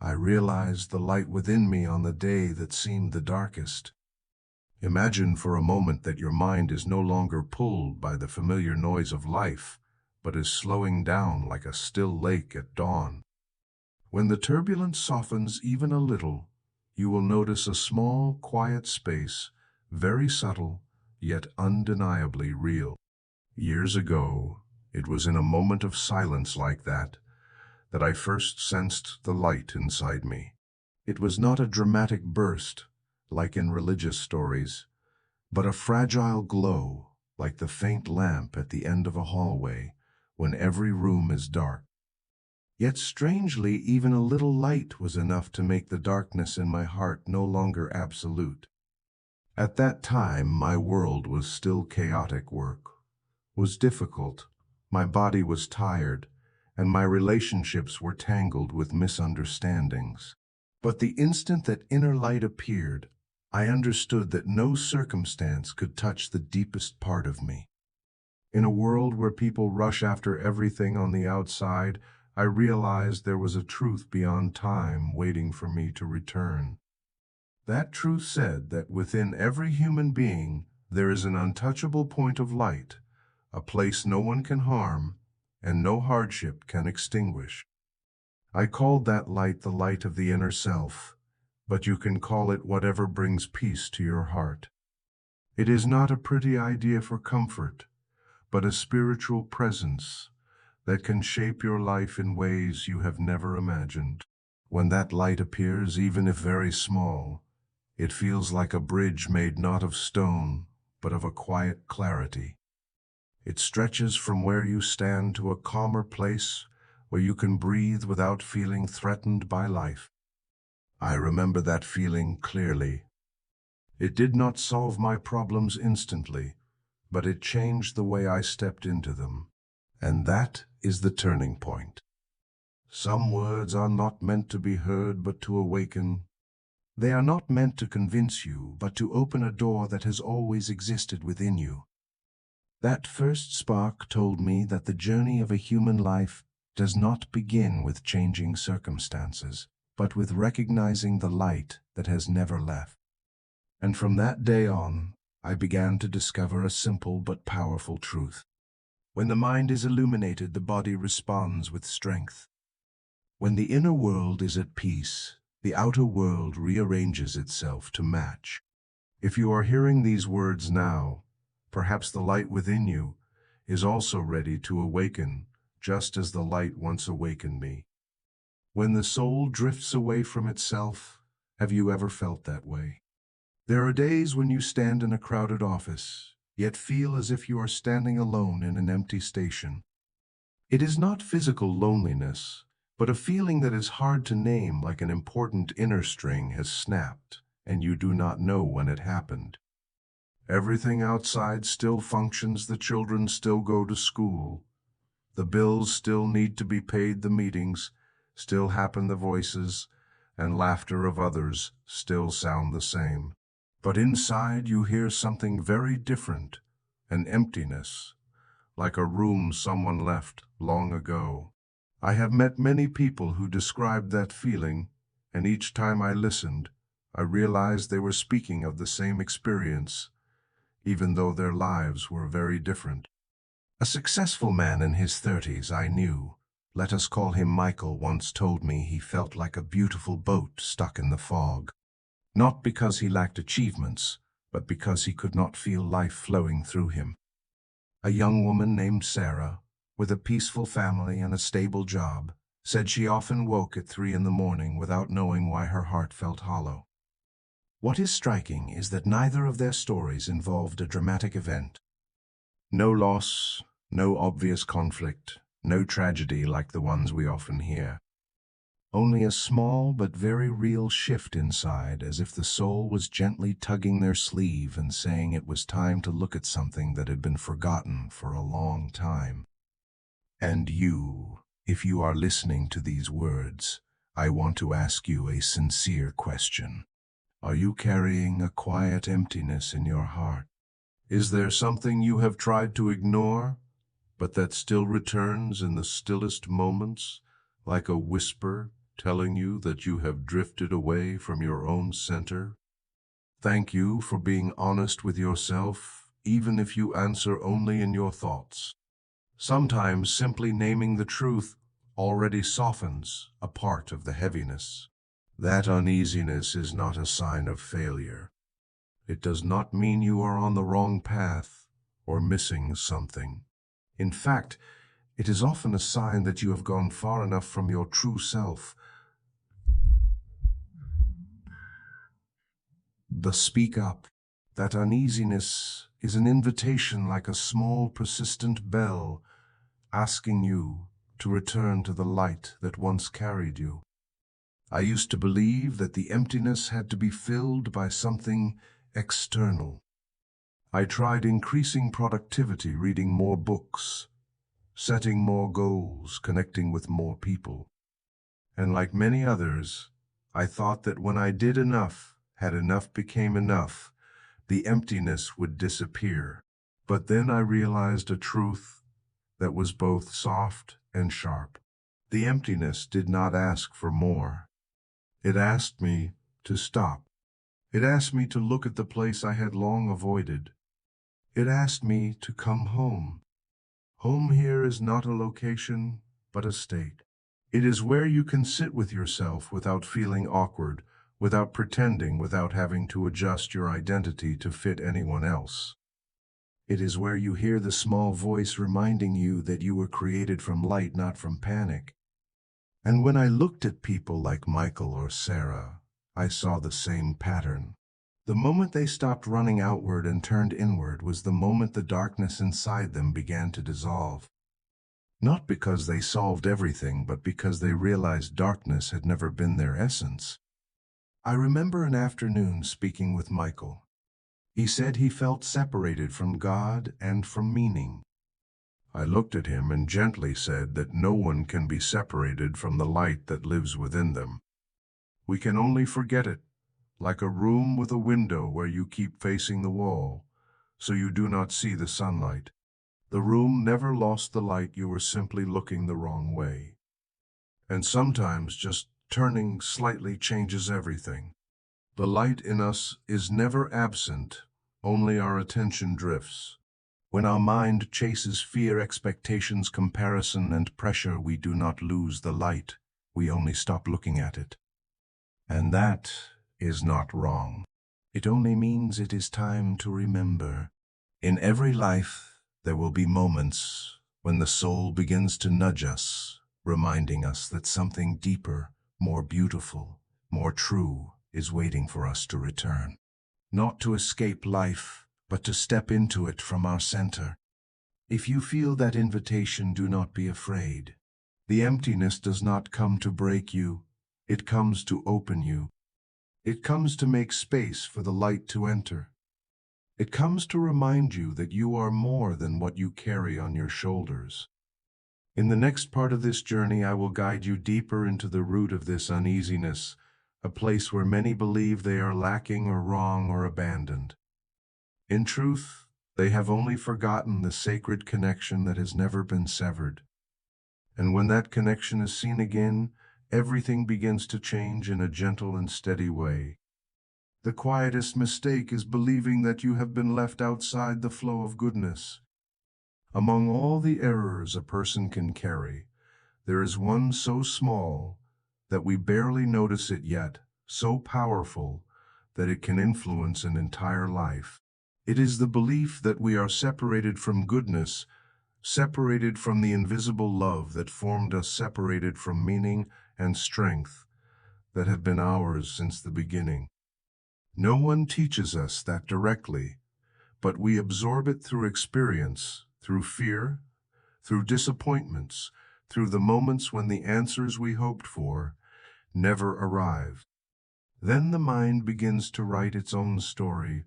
I realized the light within me on the day that seemed the darkest. Imagine for a moment that your mind is no longer pulled by the familiar noise of life, but is slowing down like a still lake at dawn. When the turbulence softens even a little, you will notice a small, quiet space, very subtle, yet undeniably real. Years ago, it was in a moment of silence like that I first sensed the light inside me. It was not a dramatic burst, like in religious stories, but a fragile glow, like the faint lamp at the end of a hallway, when every room is dark. Yet strangely, even a little light was enough to make the darkness in my heart no longer absolute. At that time, my world was still chaotic. Work was difficult, my body was tired, and my relationships were tangled with misunderstandings. But the instant that inner light appeared, I understood that no circumstance could touch the deepest part of me. In a world where people rush after everything on the outside, I realized there was a truth beyond time waiting for me to return. That truth said that within every human being there is an untouchable point of light, a place no one can harm and no hardship can extinguish. I called that light the light of the inner self, but you can call it whatever brings peace to your heart. It is not a pretty idea for comfort, but a spiritual presence that can shape your life in ways you have never imagined. When that light appears, even if very small, it feels like a bridge made not of stone, but of a quiet clarity. It stretches from where you stand to a calmer place where you can breathe without feeling threatened by life. I remember that feeling clearly. It did not solve my problems instantly, but it changed the way I stepped into them. And that is the turning point. Some words are not meant to be heard, but to awaken. They are not meant to convince you, but to open a door that has always existed within you. That first spark told me that the journey of a human life does not begin with changing circumstances, but with recognizing the light that has never left. And from that day on, I began to discover a simple but powerful truth. When the mind is illuminated, the body responds with strength. When the inner world is at peace, the outer world rearranges itself to match. If you are hearing these words now, perhaps the light within you is also ready to awaken, just as the light once awakened me. When the soul drifts away from itself, have you ever felt that way? There are days when you stand in a crowded office, yet feel as if you are standing alone in an empty station. It is not physical loneliness, but a feeling that is hard to name, like an important inner string has snapped, and you do not know when it happened. Everything outside still functions, the children still go to school, the bills still need to be paid, the meetings still happen, the voices and laughter of others still sound the same. But inside you hear something very different, an emptiness, like a room someone left long ago. I have met many people who described that feeling, and each time I listened, I realized they were speaking of the same experience, even though their lives were very different. A successful man in his 30s I knew, let us call him Michael, once told me he felt like a beautiful boat stuck in the fog. Not because he lacked achievements, but because he could not feel life flowing through him. A young woman named Sarah, with a peaceful family and a stable job, said she often woke at 3 in the morning without knowing why her heart felt hollow. What is striking is that neither of their stories involved a dramatic event. No loss, no obvious conflict, no tragedy like the ones we often hear. Only a small but very real shift inside, as if the soul was gently tugging their sleeve and saying it was time to look at something that had been forgotten for a long time. And you, if you are listening to these words, I want to ask you a sincere question. Are you carrying a quiet emptiness in your heart? Is there something you have tried to ignore, but that still returns in the stillest moments, like a whisper telling you that you have drifted away from your own center? Thank you for being honest with yourself, even if you answer only in your thoughts. Sometimes simply naming the truth already softens a part of the heaviness. That uneasiness is not a sign of failure. It does not mean you are on the wrong path or missing something. In fact, it is often a sign that you have gone far enough from your true self. But speak up. That uneasiness is an invitation like a small, persistent bell asking you to return to the light that once carried you. I used to believe that the emptiness had to be filled by something external. I tried increasing productivity, reading more books, setting more goals, connecting with more people. And like many others, I thought that when I did enough, had enough became enough, the emptiness would disappear. But then I realized a truth that was both soft and sharp. The emptiness did not ask for more. It asked me to stop. It asked me to look at the place I had long avoided. It asked me to come home. Home here is not a location, but a state. It is where you can sit with yourself without feeling awkward, without pretending, without having to adjust your identity to fit anyone else. It is where you hear the small voice reminding you that you were created from light, not from panic. And when I looked at people like Michael or Sarah, I saw the same pattern. The moment they stopped running outward and turned inward was the moment the darkness inside them began to dissolve. Not because they solved everything, but because they realized darkness had never been their essence. I remember an afternoon speaking with Michael. He said he felt separated from God and from meaning. I looked at him and gently said that no one can be separated from the light that lives within them. We can only forget it, like a room with a window where you keep facing the wall, so you do not see the sunlight. The room never lost the light, you were simply looking the wrong way. And sometimes just turning slightly changes everything. The light in us is never absent, only our attention drifts. When our mind chases fear, expectations, comparison, and pressure, we do not lose the light, we only stop looking at it. And that is not wrong. It only means it is time to remember. In every life, there will be moments when the soul begins to nudge us, reminding us that something deeper, more beautiful, more true is waiting for us to return. Not to escape life, but to step into it from our center. If you feel that invitation, do not be afraid. The emptiness does not come to break you, it comes to open you. It comes to make space for the light to enter. It comes to remind you that you are more than what you carry on your shoulders. In the next part of this journey, I will guide you deeper into the root of this uneasiness, a place where many believe they are lacking or wrong or abandoned. In truth, they have only forgotten the sacred connection that has never been severed. And when that connection is seen again, everything begins to change in a gentle and steady way. The quietest mistake is believing that you have been left outside the flow of goodness. Among all the errors a person can carry, there is one so small that we barely notice it yet, so powerful that it can influence an entire life. It is the belief that we are separated from goodness, separated from the invisible love that formed us, separated from meaning and strength that have been ours since the beginning. No one teaches us that directly, but we absorb it through experience, through fear, through disappointments, through the moments when the answers we hoped for never arrive. Then the mind begins to write its own story,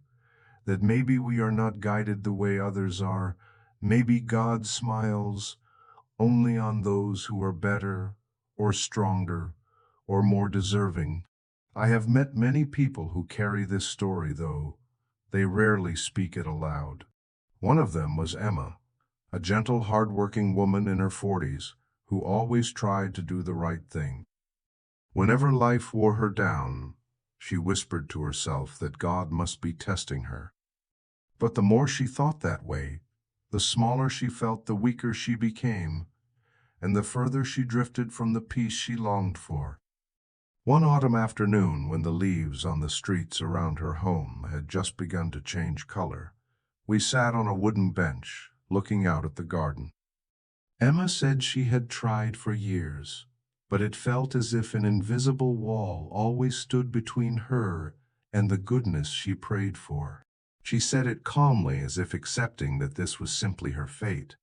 that maybe we are not guided the way others are, maybe God smiles only on those who are better, or stronger, or more deserving. I have met many people who carry this story, though they rarely speak it aloud. One of them was Emma, a gentle, hard-working woman in her 40s who always tried to do the right thing. Whenever life wore her down, she whispered to herself that God must be testing her. But the more she thought that way, the smaller she felt, the weaker she became, and the further she drifted from the peace she longed for. One autumn afternoon, when the leaves on the streets around her home had just begun to change color, we sat on a wooden bench, looking out at the garden. Emma said she had tried for years, but it felt as if an invisible wall always stood between her and the goodness she prayed for. She said it calmly, as if accepting that this was simply her fate.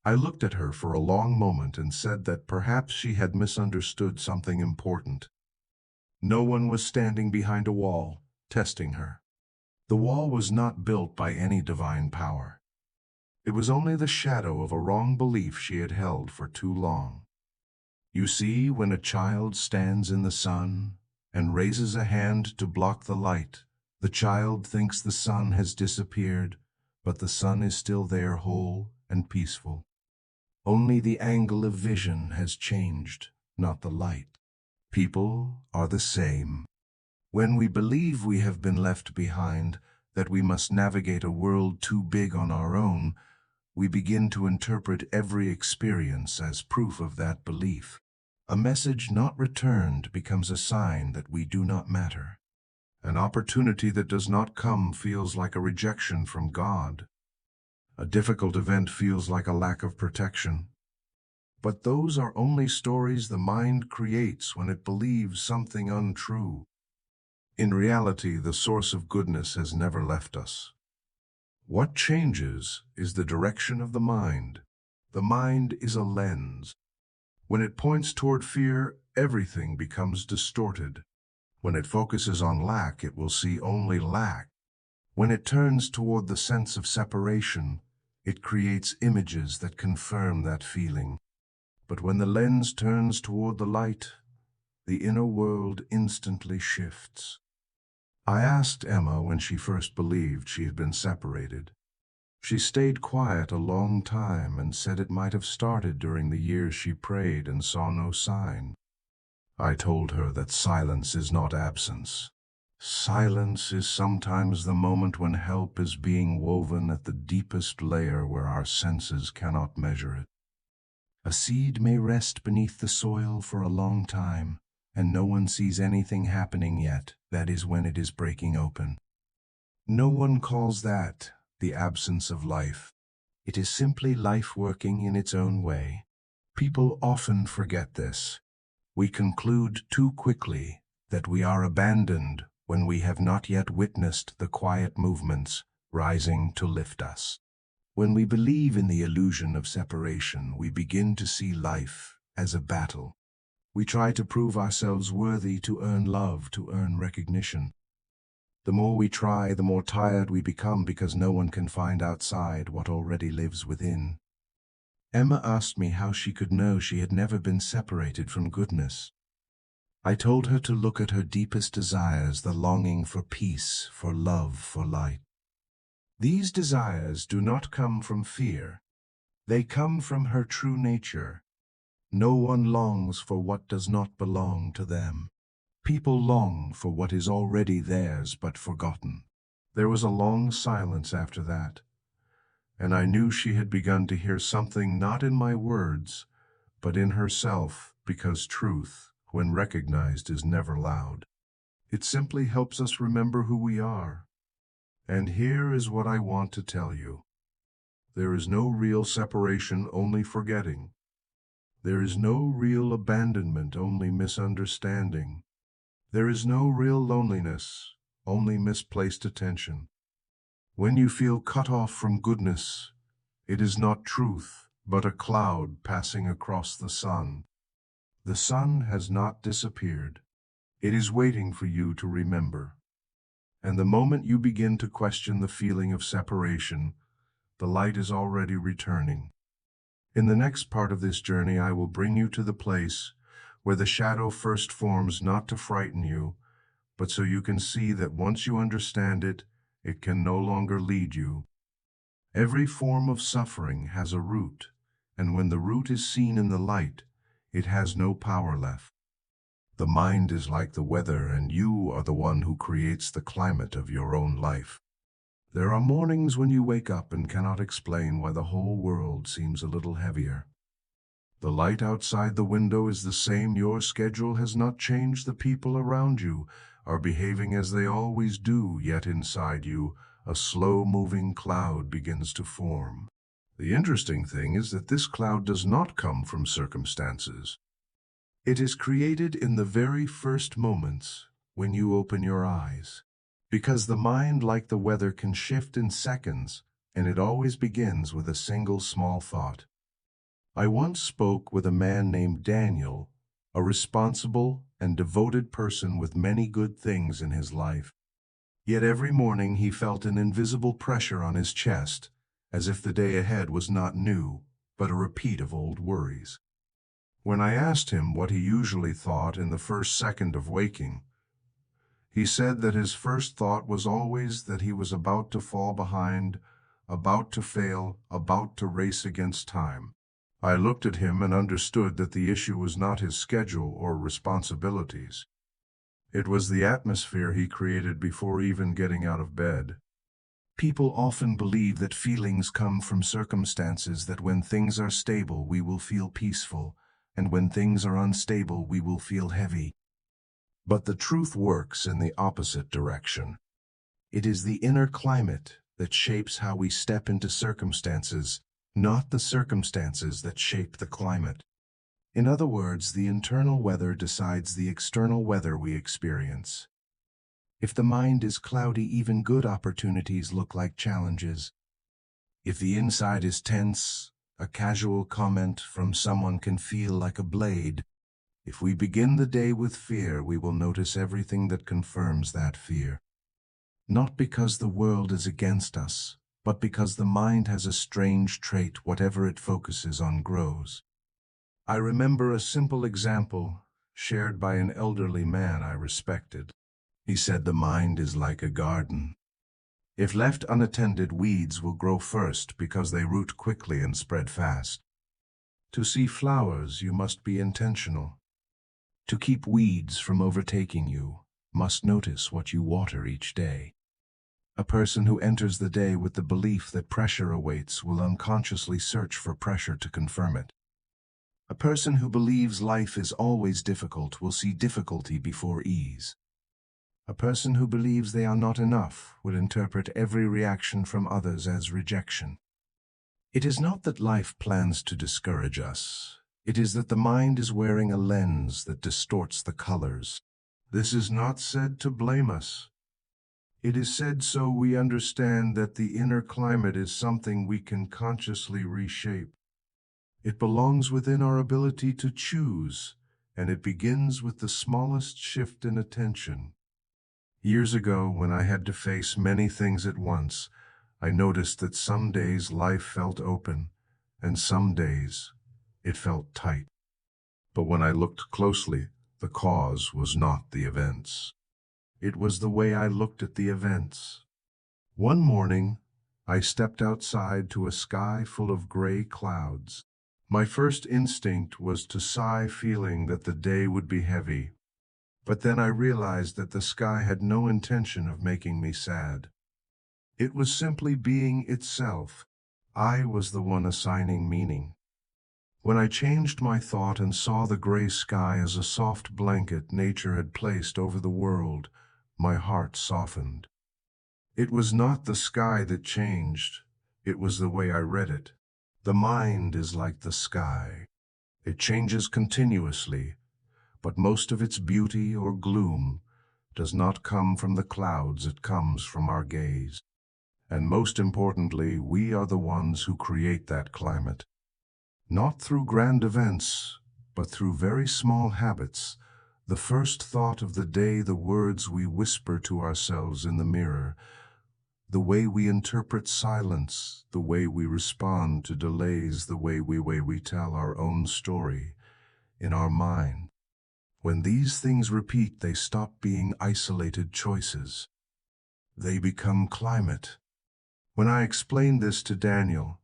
I looked at her for a long moment and said that perhaps she had misunderstood something important. No one was standing behind a wall, testing her. The wall was not built by any divine power. It was only the shadow of a wrong belief she had held for too long. You see, when a child stands in the sun and raises a hand to block the light, the child thinks the sun has disappeared, but the sun is still there, whole and peaceful. Only the angle of vision has changed, not the light. People are the same. When we believe we have been left behind, that we must navigate a world too big on our own, we begin to interpret every experience as proof of that belief. A message not returned becomes a sign that we do not matter. An opportunity that does not come feels like a rejection from God. A difficult event feels like a lack of protection. But those are only stories the mind creates when it believes something untrue. In reality, the source of goodness has never left us. What changes is the direction of the mind. The mind is a lens. When it points toward fear, everything becomes distorted. When it focuses on lack, it will see only lack. When it turns toward the sense of separation, it creates images that confirm that feeling. But when the lens turns toward the light, the inner world instantly shifts. I asked Emma when she first believed she had been separated. She stayed quiet a long time and said it might have started during the years she prayed and saw no sign. I told her that silence is not absence. Silence is sometimes the moment when help is being woven at the deepest layer where our senses cannot measure it. A seed may rest beneath the soil for a long time, and no one sees anything happening yet. That is when it is breaking open. No one calls that the absence of life. It is simply life working in its own way. People often forget this. We conclude too quickly that we are abandoned when we have not yet witnessed the quiet movements rising to lift us. When we believe in the illusion of separation, we begin to see life as a battle. We try to prove ourselves worthy, to earn love, to earn recognition. The more we try, the more tired we become, because no one can find outside what already lives within. Emma asked me how she could know she had never been separated from goodness. I told her to look at her deepest desires, the longing for peace, for love, for light. These desires do not come from fear. They come from her true nature. No one longs for what does not belong to them. People long for what is already theirs but forgotten. There was a long silence after that, and I knew she had begun to hear something, not in my words, but in herself, because truth, when recognized, is never loud. It simply helps us remember who we are. And here is what I want to tell you. There is no real separation, only forgetting. There is no real abandonment, only misunderstanding. There is no real loneliness, only misplaced attention. When you feel cut off from goodness, it is not truth, but a cloud passing across the sun. The sun has not disappeared. It is waiting for you to remember. And the moment you begin to question the feeling of separation, the light is already returning. In the next part of this journey, I will bring you to the place where the shadow first forms, not to frighten you, but so you can see that once you understand it, it can no longer lead you. Every form of suffering has a root, and when the root is seen in the light, it has no power left. The mind is like the weather, and you are the one who creates the climate of your own life. There are mornings when you wake up and cannot explain why the whole world seems a little heavier. The light outside the window is the same, your schedule has not changed, the people around you are behaving as they always do, yet inside you, a slow-moving cloud begins to form. The interesting thing is that this cloud does not come from circumstances. It is created in the very first moments when you open your eyes. Because the mind, like the weather, can shift in seconds, and it always begins with a single small thought. I once spoke with a man named Daniel, a responsible and devoted person with many good things in his life. Yet every morning he felt an invisible pressure on his chest, as if the day ahead was not new, but a repeat of old worries. When I asked him what he usually thought in the first second of waking, he said that his first thought was always that he was about to fall behind, about to fail, about to race against time. I looked at him and understood that the issue was not his schedule or responsibilities. It was the atmosphere he created before even getting out of bed. People often believe that feelings come from circumstances, that when things are stable we will feel peaceful, and when things are unstable we will feel heavy. But the truth works in the opposite direction. It is the inner climate that shapes how we step into circumstances, not the circumstances that shape the climate. In other words, the internal weather decides the external weather we experience. If the mind is cloudy, even good opportunities look like challenges. If the inside is tense, a casual comment from someone can feel like a blade. If we begin the day with fear, we will notice everything that confirms that fear. Not because the world is against us, but because the mind has a strange trait: whatever it focuses on grows. I remember a simple example shared by an elderly man I respected. He said the mind is like a garden. If left unattended, weeds will grow first because they root quickly and spread fast. To see flowers, you must be intentional. To keep weeds from overtaking you, must notice what you water each day. A person who enters the day with the belief that pressure awaits will unconsciously search for pressure to confirm it. A person who believes life is always difficult will see difficulty before ease. A person who believes they are not enough will interpret every reaction from others as rejection. It is not that life plans to discourage us. It is that the mind is wearing a lens that distorts the colors. This is not said to blame us. It is said so we understand that the inner climate is something we can consciously reshape. It belongs within our ability to choose, and it begins with the smallest shift in attention. Years ago, when I had to face many things at once, I noticed that some days life felt open, and some days it felt tight. But when I looked closely, the cause was not the events. It was the way I looked at the events. One morning, I stepped outside to a sky full of gray clouds. My first instinct was to sigh, feeling that the day would be heavy. But then I realized that the sky had no intention of making me sad. It was simply being itself. I was the one assigning meaning. When I changed my thought and saw the gray sky as a soft blanket nature had placed over the world, my heart softened. It was not the sky that changed, it was the way I read it. The mind is like the sky. It changes continuously, but most of its beauty or gloom does not come from the clouds, it comes from our gaze. And most importantly, we are the ones who create that climate. Not through grand events, but through very small habits. The first thought of the day, the words we whisper to ourselves in the mirror, the way we interpret silence, the way we respond to delays, the way we tell our own story in our mind. When these things repeat, they stop being isolated choices. They become climate. When I explained this to Daniel,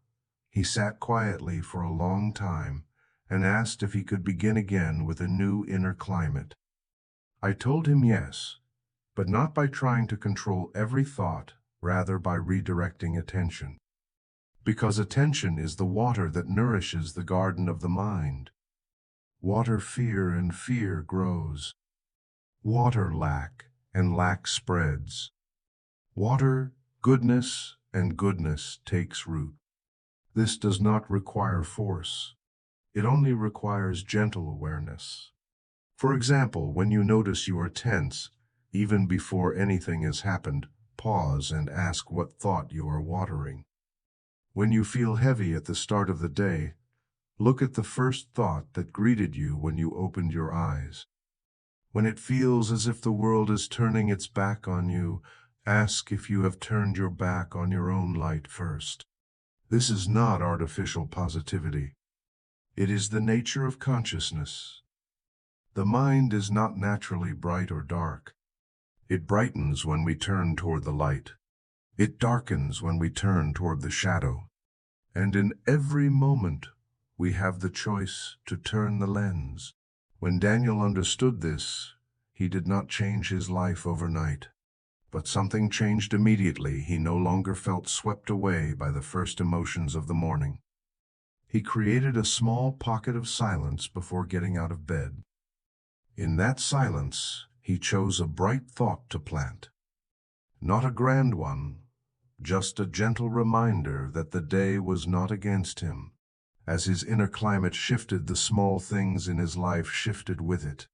he sat quietly for a long time and asked if he could begin again with a new inner climate. I told him yes, but not by trying to control every thought, rather by redirecting attention. Because attention is the water that nourishes the garden of the mind. Water fear and fear grows. Water lack and lack spreads. Water goodness and goodness takes root. This does not require force. It only requires gentle awareness. For example, when you notice you are tense, even before anything has happened, pause and ask what thought you are watering. When you feel heavy at the start of the day, look at the first thought that greeted you when you opened your eyes. When it feels as if the world is turning its back on you, ask if you have turned your back on your own light first. This is not artificial positivity. It is the nature of consciousness. The mind is not naturally bright or dark. It brightens when we turn toward the light. It darkens when we turn toward the shadow. And in every moment, we have the choice to turn the lens. When Daniel understood this, he did not change his life overnight. But something changed immediately. He no longer felt swept away by the first emotions of the morning. He created a small pocket of silence before getting out of bed. In that silence, he chose a bright thought to plant. Not a grand one, just a gentle reminder that the day was not against him. As his inner climate shifted, the small things in his life shifted with it.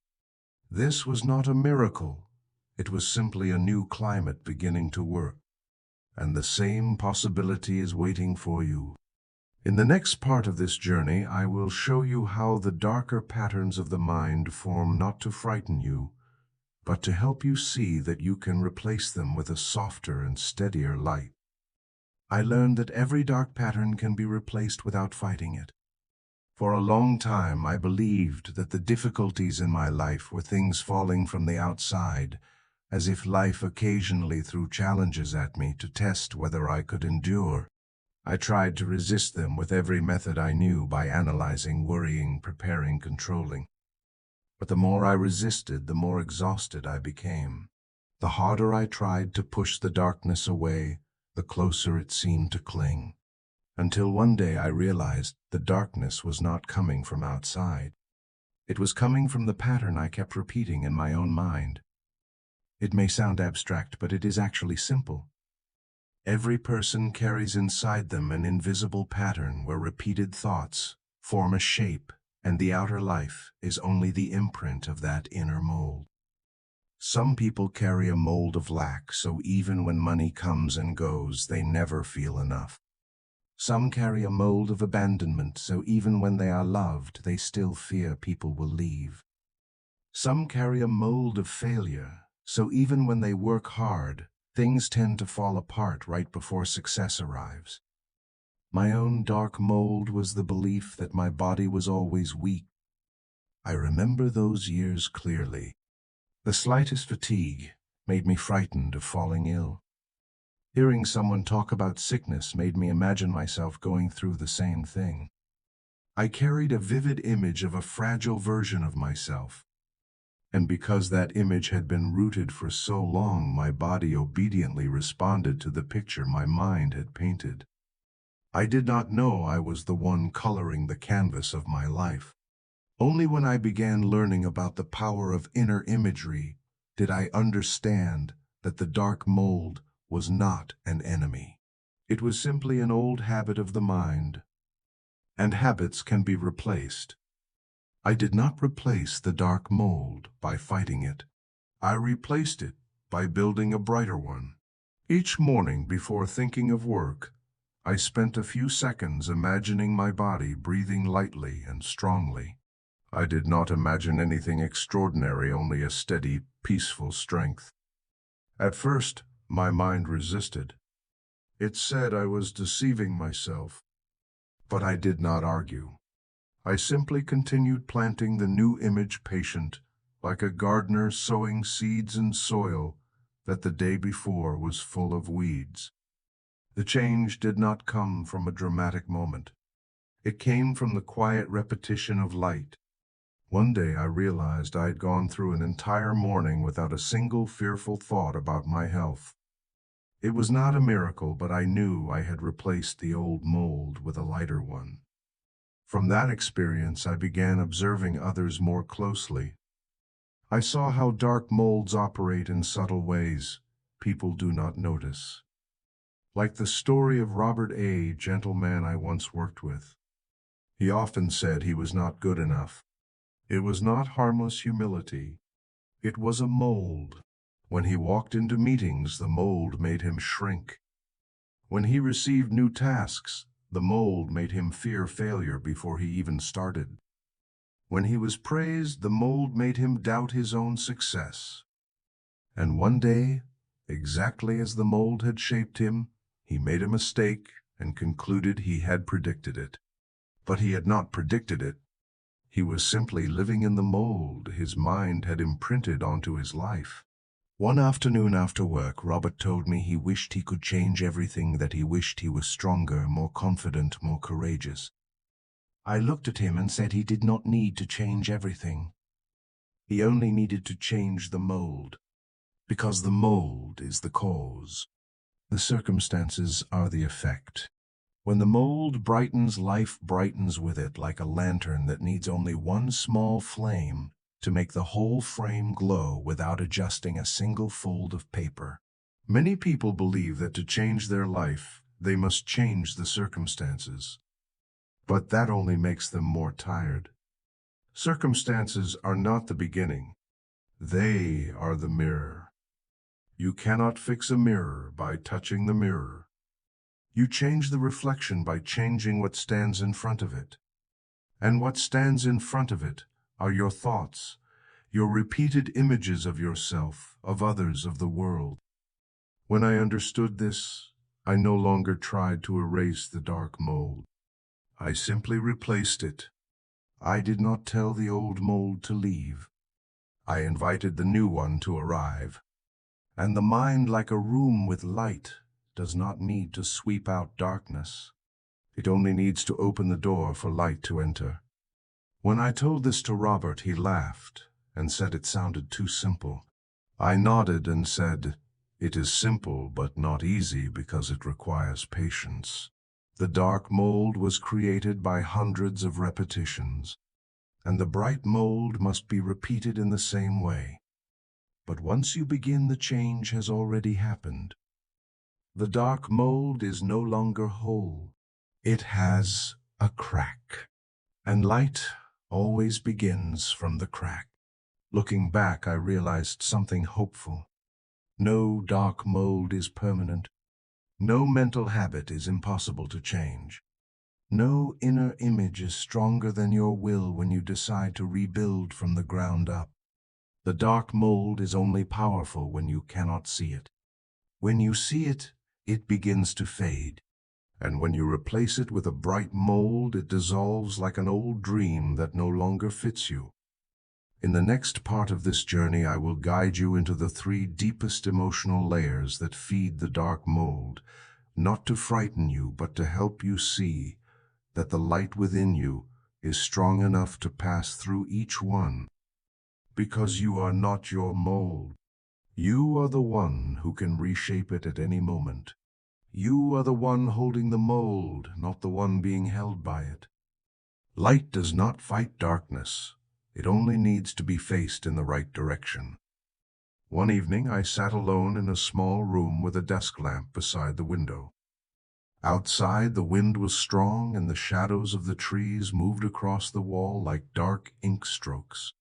This was not a miracle. It was simply a new climate beginning to work. And the same possibility is waiting for you. In the next part of this journey, I will show you how the darker patterns of the mind form not to frighten you, but to help you see that you can replace them with a softer and steadier light. I learned that every dark pattern can be replaced without fighting it. For a long time, I believed that the difficulties in my life were things falling from the outside, as if life occasionally threw challenges at me to test whether I could endure. I tried to resist them with every method I knew, by analyzing, worrying, preparing, controlling. But the more I resisted, the more exhausted I became. The harder I tried to push the darkness away, the closer it seemed to cling. Until one day I realized the darkness was not coming from outside. It was coming from the pattern I kept repeating in my own mind. It may sound abstract, but it is actually simple. Every person carries inside them an invisible pattern where repeated thoughts form a shape, and the outer life is only the imprint of that inner mold. Some people carry a mold of lack, so even when money comes and goes, they never feel enough. Some carry a mold of abandonment, so even when they are loved, they still fear people will leave. Some carry a mold of failure, so even when they work hard, things tend to fall apart right before success arrives. My own dark mold was the belief that my body was always weak. I remember those years clearly. The slightest fatigue made me frightened of falling ill. Hearing someone talk about sickness made me imagine myself going through the same thing. I carried a vivid image of a fragile version of myself. And because that image had been rooted for so long, my body obediently responded to the picture my mind had painted. I did not know I was the one coloring the canvas of my life. Only when I began learning about the power of inner imagery did I understand that the dark mold was not an enemy. It was simply an old habit of the mind. And habits can be replaced. I did not replace the dark mold by fighting it. I replaced it by building a brighter one. Each morning before thinking of work, I spent a few seconds imagining my body breathing lightly and strongly. I did not imagine anything extraordinary, only a steady, peaceful strength. At first, my mind resisted. It said I was deceiving myself, but I did not argue. I simply continued planting the new image, patient, like a gardener sowing seeds in soil that the day before was full of weeds. The change did not come from a dramatic moment. It came from the quiet repetition of light. One day I realized I had gone through an entire morning without a single fearful thought about my health. It was not a miracle, but I knew I had replaced the old mold with a lighter one. From that experience, I began observing others more closely. I saw how dark molds operate in subtle ways people do not notice. Like the story of Robert, a gentleman I once worked with. He often said he was not good enough. It was not harmless humility. It was a mold. When he walked into meetings, the mold made him shrink. When he received new tasks, the mold made him fear failure before he even started. When he was praised, the mold made him doubt his own success. And one day, exactly as the mold had shaped him, he made a mistake and concluded he had predicted it. But he had not predicted it. He was simply living in the mold his mind had imprinted onto his life. One afternoon after work, Robert told me he wished he could change everything, that he wished he was stronger, more confident, more courageous. I looked at him and said he did not need to change everything. He only needed to change the mold, because the mold is the cause. The circumstances are the effect. When the mold brightens, life brightens with it, like a lantern that needs only one small flame to make the whole frame glow without adjusting a single fold of paper. Many people believe that to change their life, they must change the circumstances. But that only makes them more tired. Circumstances are not the beginning. They are the mirror. You cannot fix a mirror by touching the mirror. You change the reflection by changing what stands in front of it. And what stands in front of it are your thoughts, your repeated images of yourself, of others, of the world. When I understood this, I no longer tried to erase the dark mold. I simply replaced it. I did not tell the old mold to leave. I invited the new one to arrive. And the mind, like a room with light, does not need to sweep out darkness. It only needs to open the door for light to enter. When I told this to Robert, he laughed and said it sounded too simple. I nodded and said, "It is simple but not easy because it requires patience." The dark mold was created by hundreds of repetitions, and the bright mold must be repeated in the same way. But once you begin, the change has already happened. The dark mold is no longer whole. It has a crack. And light always begins from the crack. Looking back, I realized something hopeful. No dark mold is permanent. No mental habit is impossible to change. No inner image is stronger than your will when you decide to rebuild from the ground up. The dark mold is only powerful when you cannot see it. When you see it, it begins to fade. And when you replace it with a bright mold, it dissolves like an old dream that no longer fits you. In the next part of this journey, I will guide you into the 3 deepest emotional layers that feed the dark mold, not to frighten you, but to help you see that the light within you is strong enough to pass through each one. Because you are not your mold. You are the one who can reshape it at any moment. You are the one holding the mold, not the one being held by it. Light does not fight darkness. It only needs to be faced in the right direction. One evening, I sat alone in a small room with a desk lamp beside the window. Outside, the wind was strong and the shadows of the trees moved across the wall like dark ink strokes.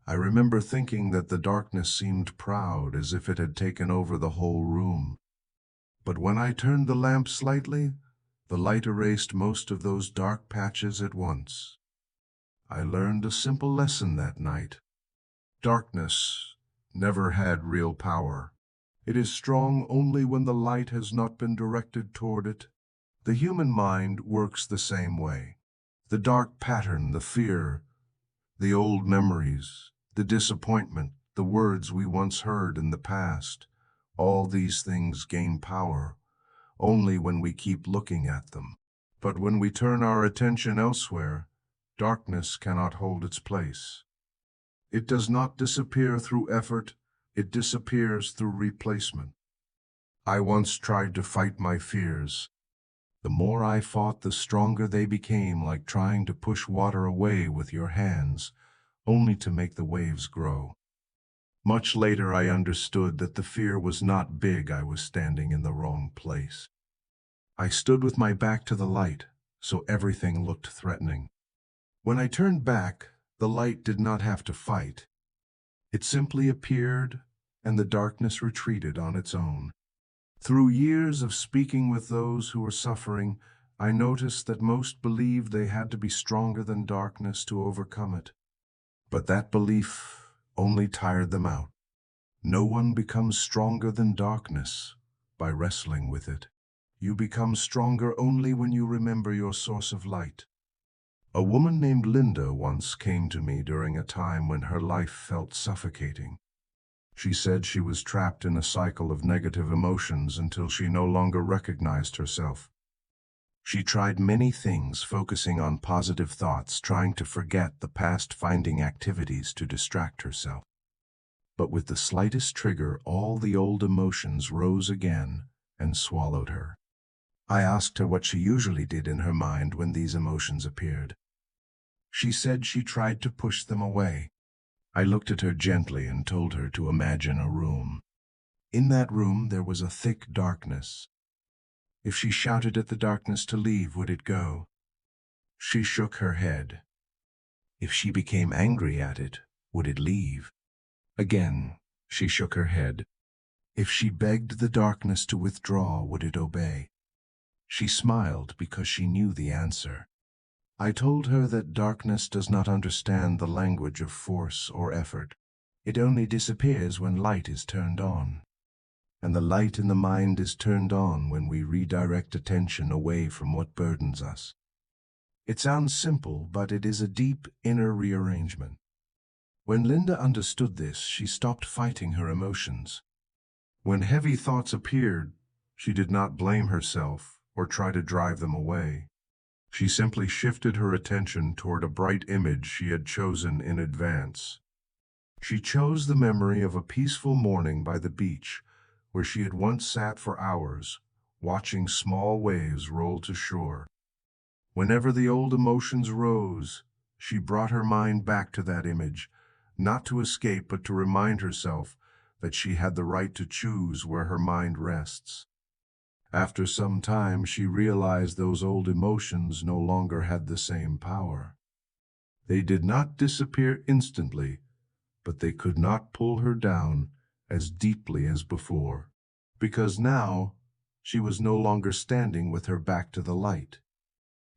I remember thinking that the darkness seemed proud, as if it had taken over the whole room. But when I turned the lamp slightly, the light erased most of those dark patches at once. I learned a simple lesson that night. Darkness never had real power. It is strong only when the light has not been directed toward it. The human mind works the same way. The dark pattern, the fear, the old memories, the disappointment, the words we once heard in the past, all these things gain power only when we keep looking at them. But when we turn our attention elsewhere, Darkness cannot hold its place. It does not disappear through effort, it disappears through replacement. I once tried to fight my fears. The more I fought, the stronger they became, like trying to push water away with your hands, only to make the waves grow. Much later I understood that the fear was not big. I was standing in the wrong place. I stood with my back to the light, so everything looked threatening. When I turned back, the light did not have to fight. It simply appeared, and the darkness retreated on its own. Through years of speaking with those who were suffering, I noticed that most believed they had to be stronger than darkness to overcome it. But that belief only tired them out. No one becomes stronger than darkness by wrestling with it. You become stronger only when you remember your source of light. A woman named Linda once came to me during a time when her life felt suffocating. She said she was trapped in a cycle of negative emotions until she no longer recognized herself. She tried many things, focusing on positive thoughts, trying to forget the past, finding activities to distract herself. But with the slightest trigger, all the old emotions rose again and swallowed her. I asked her what she usually did in her mind when these emotions appeared. She said she tried to push them away. I looked at her gently and told her to imagine a room. In that room there was a thick darkness. If she shouted at the darkness to leave, would it go? She shook her head. If she became angry at it, would it leave? Again, she shook her head. If she begged the darkness to withdraw, would it obey? She smiled because she knew the answer. I told her that darkness does not understand the language of force or effort. It only disappears when light is turned on. And the light in the mind is turned on when we redirect attention away from what burdens us. It sounds simple, but it is a deep inner rearrangement. When Linda understood this, she stopped fighting her emotions. When heavy thoughts appeared, she did not blame herself or try to drive them away. She simply shifted her attention toward a bright image she had chosen in advance. She chose the memory of a peaceful morning by the beach, where she had once sat for hours, watching small waves roll to shore. Whenever the old emotions rose, she brought her mind back to that image, not to escape but to remind herself that she had the right to choose where her mind rests. After some time, she realized those old emotions no longer had the same power. They did not disappear instantly, but they could not pull her down as deeply as before, because now she was no longer standing with her back to the light.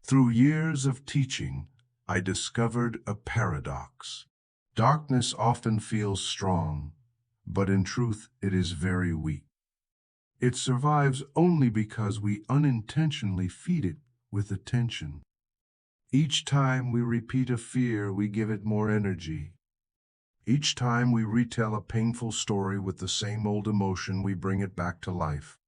Through years of teaching, I discovered a paradox. Darkness often feels strong, but in truth it is very weak. It survives only because we unintentionally feed it with attention. Each time we repeat a fear, we give it more energy. Each time we retell a painful story with the same old emotion, we bring it back to life.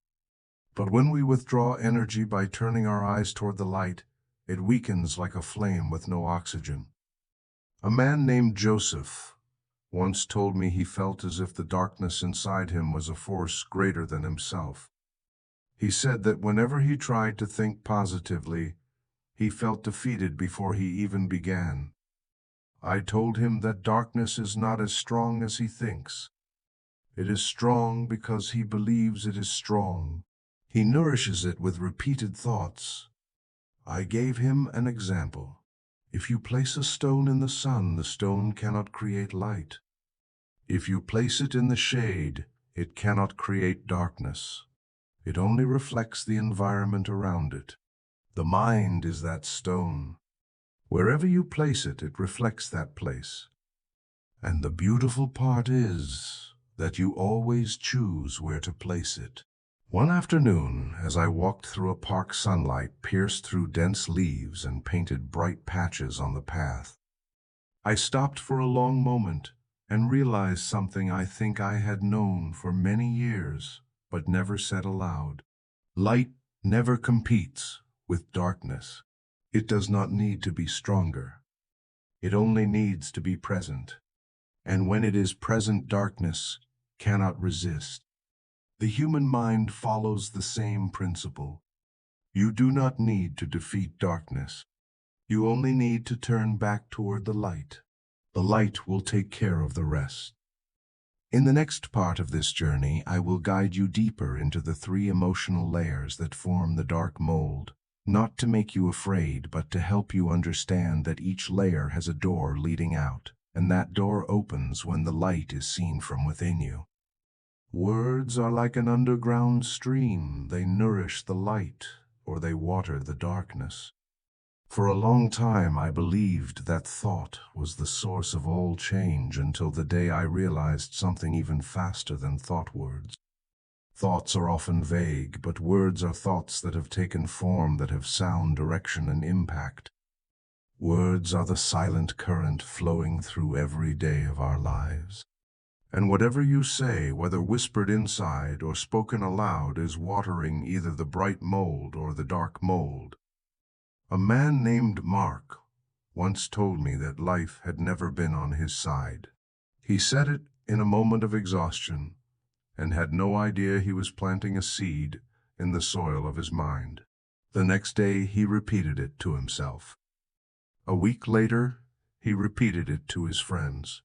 But when we withdraw energy by turning our eyes toward the light, it weakens like a flame with no oxygen. A man named Joseph once told me he felt as if the darkness inside him was a force greater than himself. He said that whenever he tried to think positively, he felt defeated before he even began. I told him that darkness is not as strong as he thinks. It is strong because he believes it is strong. He nourishes it with repeated thoughts. I gave him an example. If you place a stone in the sun, the stone cannot create light. If you place it in the shade, it cannot create darkness. It only reflects the environment around it. The mind is that stone. Wherever you place it, it reflects that place. And the beautiful part is that you always choose where to place it. One afternoon, as I walked through a park, sunlight pierced through dense leaves and painted bright patches on the path. I stopped for a long moment and realized something I think I had known for many years, but never said aloud. Light never competes with darkness. It does not need to be stronger. It only needs to be present. And when it is present, darkness cannot resist. The human mind follows the same principle. You do not need to defeat darkness. You only need to turn back toward the light. The light will take care of the rest. In the next part of this journey, I will guide you deeper into the 3 emotional layers that form the dark mold, not to make you afraid, but to help you understand that each layer has a door leading out, and that door opens when the light is seen from within you. Words are like an underground stream. They nourish the light, or they water the darkness. For a long time, I believed that thought was the source of all change until the day I realized something even faster than thought words. Thoughts are often vague, but words are thoughts that have taken form, that have sound, direction, and impact. Words are the silent current flowing through every day of our lives. And whatever you say, whether whispered inside or spoken aloud, is watering either the bright mold or the dark mold. A man named Mark once told me that life had never been on his side. He said it in a moment of exhaustion and had no idea he was planting a seed in the soil of his mind. The next day he repeated it to himself. A week later, he repeated it to his friends.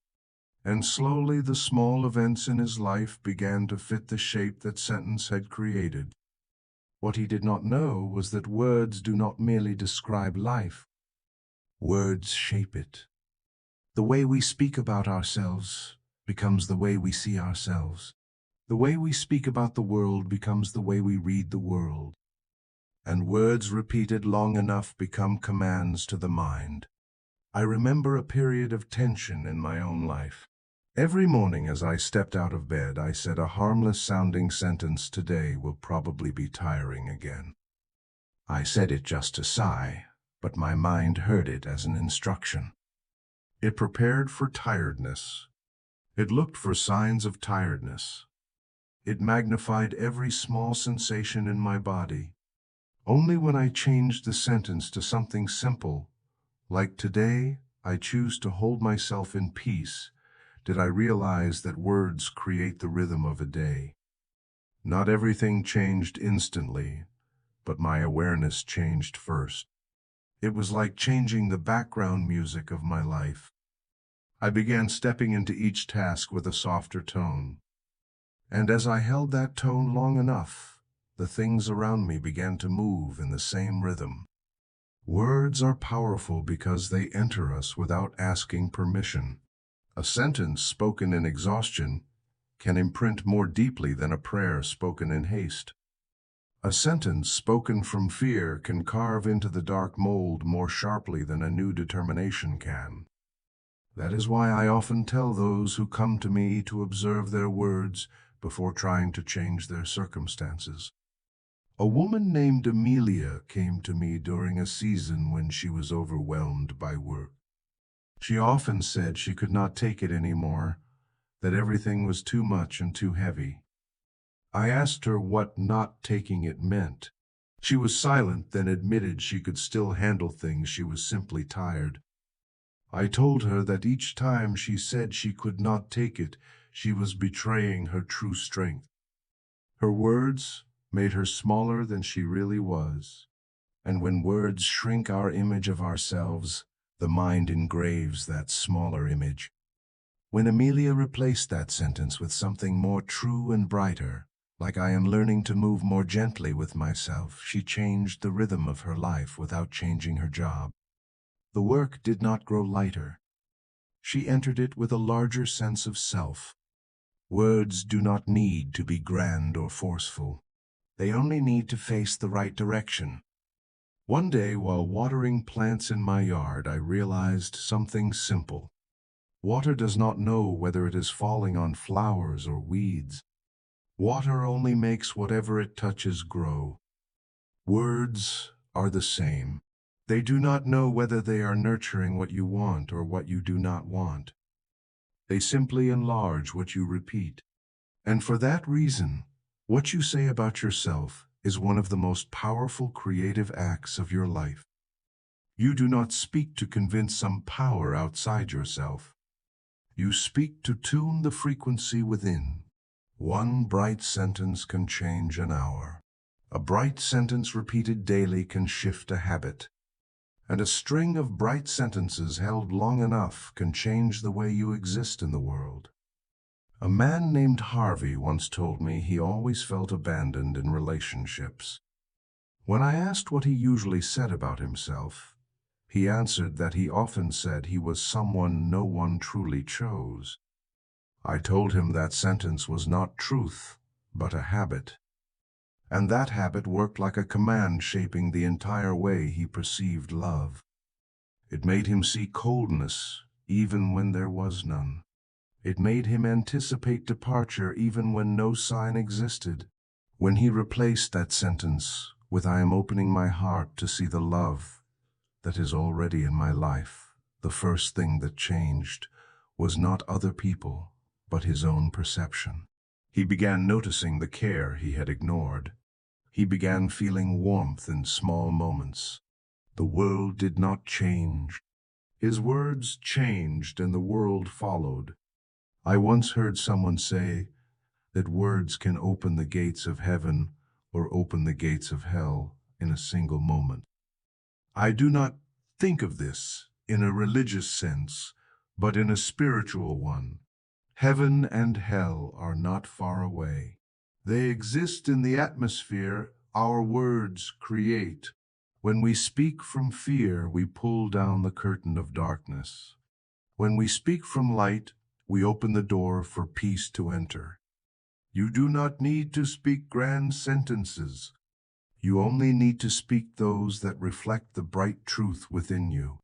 And slowly the small events in his life began to fit the shape that sentence had created. What he did not know was that words do not merely describe life. Words shape it. The way we speak about ourselves becomes the way we see ourselves. The way we speak about the world becomes the way we read the world. And words repeated long enough become commands to the mind. I remember a period of tension in my own life. Every morning as I stepped out of bed, I said a harmless-sounding sentence: "Today will probably be tiring again." I said it just to sigh, but my mind heard it as an instruction. It prepared for tiredness. It looked for signs of tiredness. It magnified every small sensation in my body. Only when I changed the sentence to something simple, like "Today I choose to hold myself in peace," did I realize that words create the rhythm of a day. Not everything changed instantly, but my awareness changed first. It was like changing the background music of my life. I began stepping into each task with a softer tone. And as I held that tone long enough, the things around me began to move in the same rhythm. Words are powerful because they enter us without asking permission. A sentence spoken in exhaustion can imprint more deeply than a prayer spoken in haste. A sentence spoken from fear can carve into the dark mold more sharply than a new determination can. That is why I often tell those who come to me to observe their words before trying to change their circumstances. A woman named Amelia came to me during a season when she was overwhelmed by work. She often said she could not take it anymore, that everything was too much and too heavy. I asked her what not taking it meant. She was silent, then admitted she could still handle things, she was simply tired. I told her that each time she said she could not take it, she was betraying her true strength. Her words made her smaller than she really was. And when words shrink our image of ourselves, the mind engraves that smaller image. When Amelia replaced that sentence with something more true and brighter, like "I am learning to move more gently with myself," she changed the rhythm of her life without changing her job. The work did not grow lighter. She entered it with a larger sense of self. Words do not need to be grand or forceful. They only need to face the right direction. One day, while watering plants in my yard, I realized something simple. Water does not know whether it is falling on flowers or weeds. Water only makes whatever it touches grow. Words are the same. They do not know whether they are nurturing what you want or what you do not want. They simply enlarge what you repeat. And for that reason, what you say about yourself is one of the most powerful creative acts of your life. You do not speak to convince some power outside yourself. You speak to tune the frequency within. One bright sentence can change an hour. A bright sentence repeated daily can shift a habit. And a string of bright sentences held long enough can change the way you exist in the world. A man named Harvey once told me he always felt abandoned in relationships. When I asked what he usually said about himself, he answered that he often said he was someone no one truly chose. I told him that sentence was not truth, but a habit. And that habit worked like a command shaping the entire way he perceived love. It made him see coldness even when there was none. It made him anticipate departure even when no sign existed. When he replaced that sentence with "I am opening my heart to see the love that is already in my life," the first thing that changed was not other people, but his own perception. He began noticing the care he had ignored. He began feeling warmth in small moments. The world did not change. His words changed and the world followed. I once heard someone say that words can open the gates of heaven or open the gates of hell in a single moment. I do not think of this in a religious sense, but in a spiritual one. Heaven and hell are not far away. They exist in the atmosphere our words create. When we speak from fear, we pull down the curtain of darkness. When we speak from light, we open the door for peace to enter. You do not need to speak grand sentences. You only need to speak those that reflect the bright truth within you.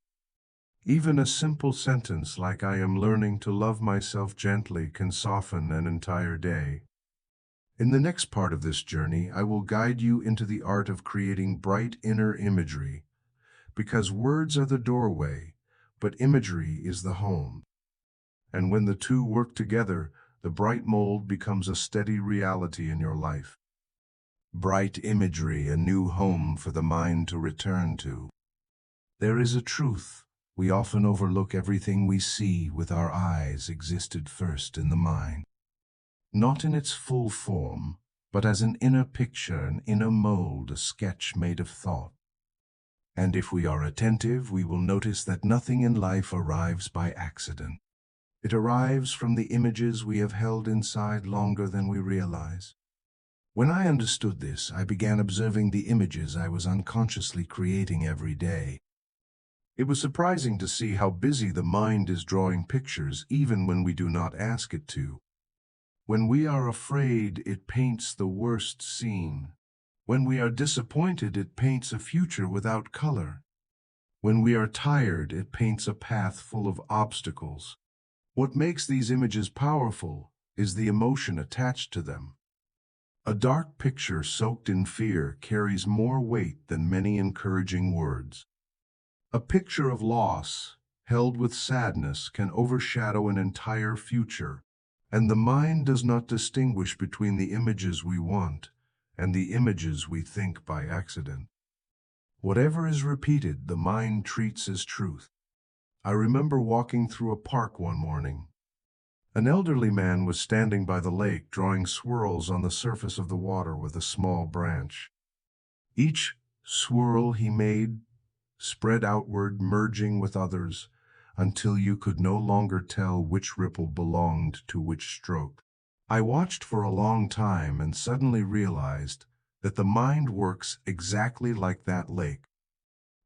Even a simple sentence like "I am learning to love myself gently" can soften an entire day. In the next part of this journey, I will guide you into the art of creating bright inner imagery, because words are the doorway, but imagery is the home. And when the two work together, the bright mold becomes a steady reality in your life. Bright imagery, a new home for the mind to return to. There is a truth. We often overlook everything we see with our eyes existed first in the mind. Not in its full form, but as an inner picture, an inner mold, a sketch made of thought. And if we are attentive, we will notice that nothing in life arrives by accident. It arrives from the images we have held inside longer than we realize. When I understood this, I began observing the images I was unconsciously creating every day. It was surprising to see how busy the mind is drawing pictures even when we do not ask it to. When we are afraid, it paints the worst scene. When we are disappointed, it paints a future without color. When we are tired, it paints a path full of obstacles. What makes these images powerful is the emotion attached to them. A dark picture soaked in fear carries more weight than many encouraging words. A picture of loss, held with sadness, can overshadow an entire future, and the mind does not distinguish between the images we want and the images we think by accident. Whatever is repeated, the mind treats as truth. I remember walking through a park one morning. An elderly man was standing by the lake, drawing swirls on the surface of the water with a small branch. Each swirl he made spread outward, merging with others, until you could no longer tell which ripple belonged to which stroke. I watched for a long time and suddenly realized that the mind works exactly like that lake.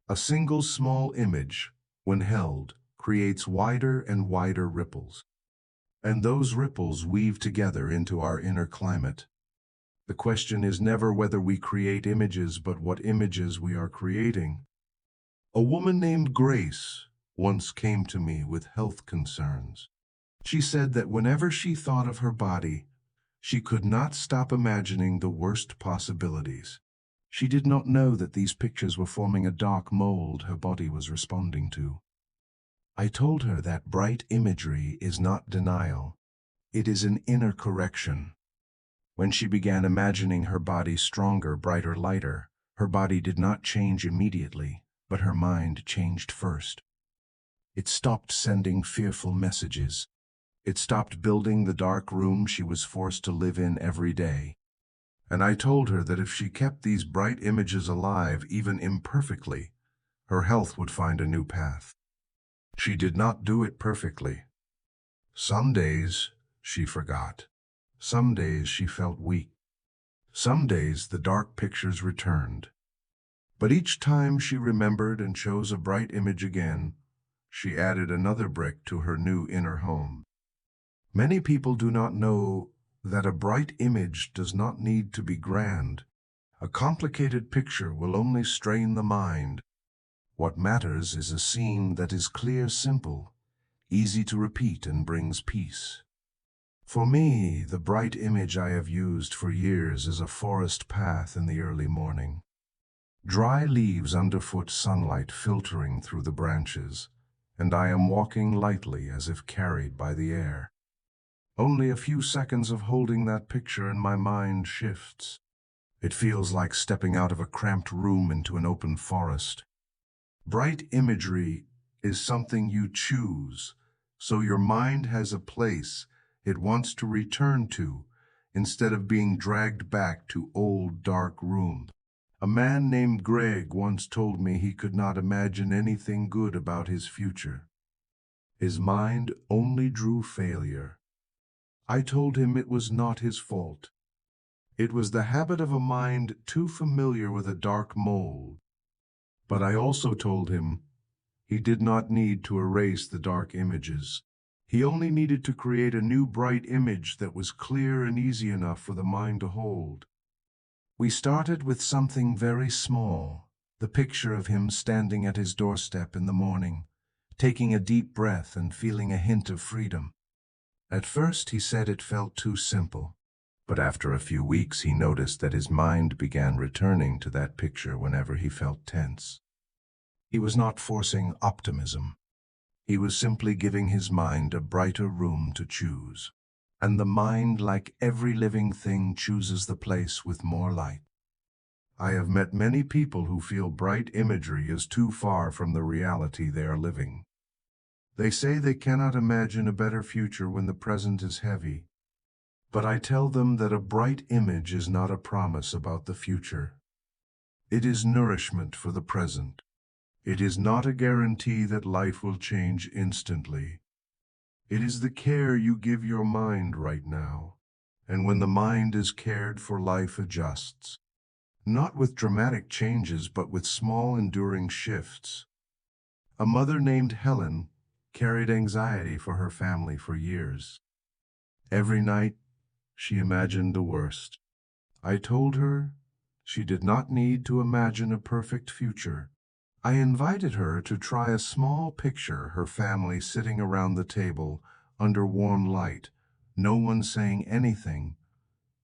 A single small image, when held, creates wider and wider ripples. And those ripples weave together into our inner climate. The question is never whether we create images, but what images we are creating. A woman named Grace once came to me with health concerns. She said that whenever she thought of her body, she could not stop imagining the worst possibilities. She did not know that these pictures were forming a dark mold her body was responding to. I told her that bright imagery is not denial. It is an inner correction. When she began imagining her body stronger, brighter, lighter, her body did not change immediately, But her mind changed first. It stopped sending fearful messages. It stopped building the dark room she was forced to live in every day. And I told her that if she kept these bright images alive, even imperfectly, her health would find a new path. She did not do it perfectly. Some days she forgot. Some days she felt weak. Some days the dark pictures returned. But each time she remembered and chose a bright image again, she added another brick to her new inner home. Many people do not know that a bright image does not need to be grand. A complicated picture will only strain the mind. What matters is a scene that is clear, simple, easy to repeat, and brings peace. For me, the bright image I have used for years is a forest path in the early morning. Dry leaves underfoot, sunlight filtering through the branches, and I am walking lightly as if carried by the air. Only a few seconds of holding that picture and my mind shifts. It feels like stepping out of a cramped room into an open forest. Bright imagery is something you choose, so your mind has a place it wants to return to, instead of being dragged back to old dark rooms. A man named Greg once told me he could not imagine anything good about his future. His mind only drew failure. I told him it was not his fault. It was the habit of a mind too familiar with a dark mold. But I also told him he did not need to erase the dark images. He only needed to create a new bright image that was clear and easy enough for the mind to hold. We started with something very small, the picture of him standing at his doorstep in the morning, taking a deep breath and feeling a hint of freedom. At first he said it felt too simple, but after a few weeks he noticed that his mind began returning to that picture whenever he felt tense. He was not forcing optimism. He was simply giving his mind a brighter room to choose. And the mind, like every living thing, chooses the place with more light. I have met many people who feel bright imagery is too far from the reality they are living. They say they cannot imagine a better future when the present is heavy. But I tell them that a bright image is not a promise about the future. It is nourishment for the present. It is not a guarantee that life will change instantly. It is the care you give your mind right now. And when the mind is cared for, life adjusts. Not with dramatic changes, but with small, enduring shifts. A mother named Helen carried anxiety for her family for years. Every night, she imagined the worst. I told her she did not need to imagine a perfect future. I invited her to try a small picture, her family sitting around the table under warm light, no one saying anything,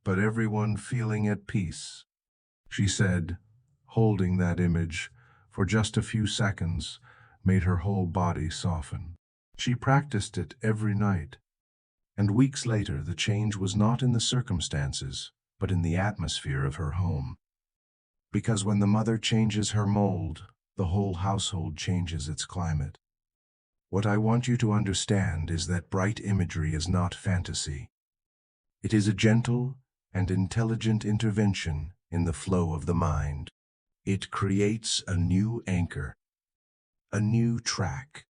but everyone feeling at peace. She said, holding that image for just a few seconds made her whole body soften. She practiced it every night, and weeks later the change was not in the circumstances, but in the atmosphere of her home. Because when the mother changes her mold, the whole household changes its climate. What I want you to understand is that bright imagery is not fantasy. It is a gentle and intelligent intervention in the flow of the mind. It creates a new anchor, a new track,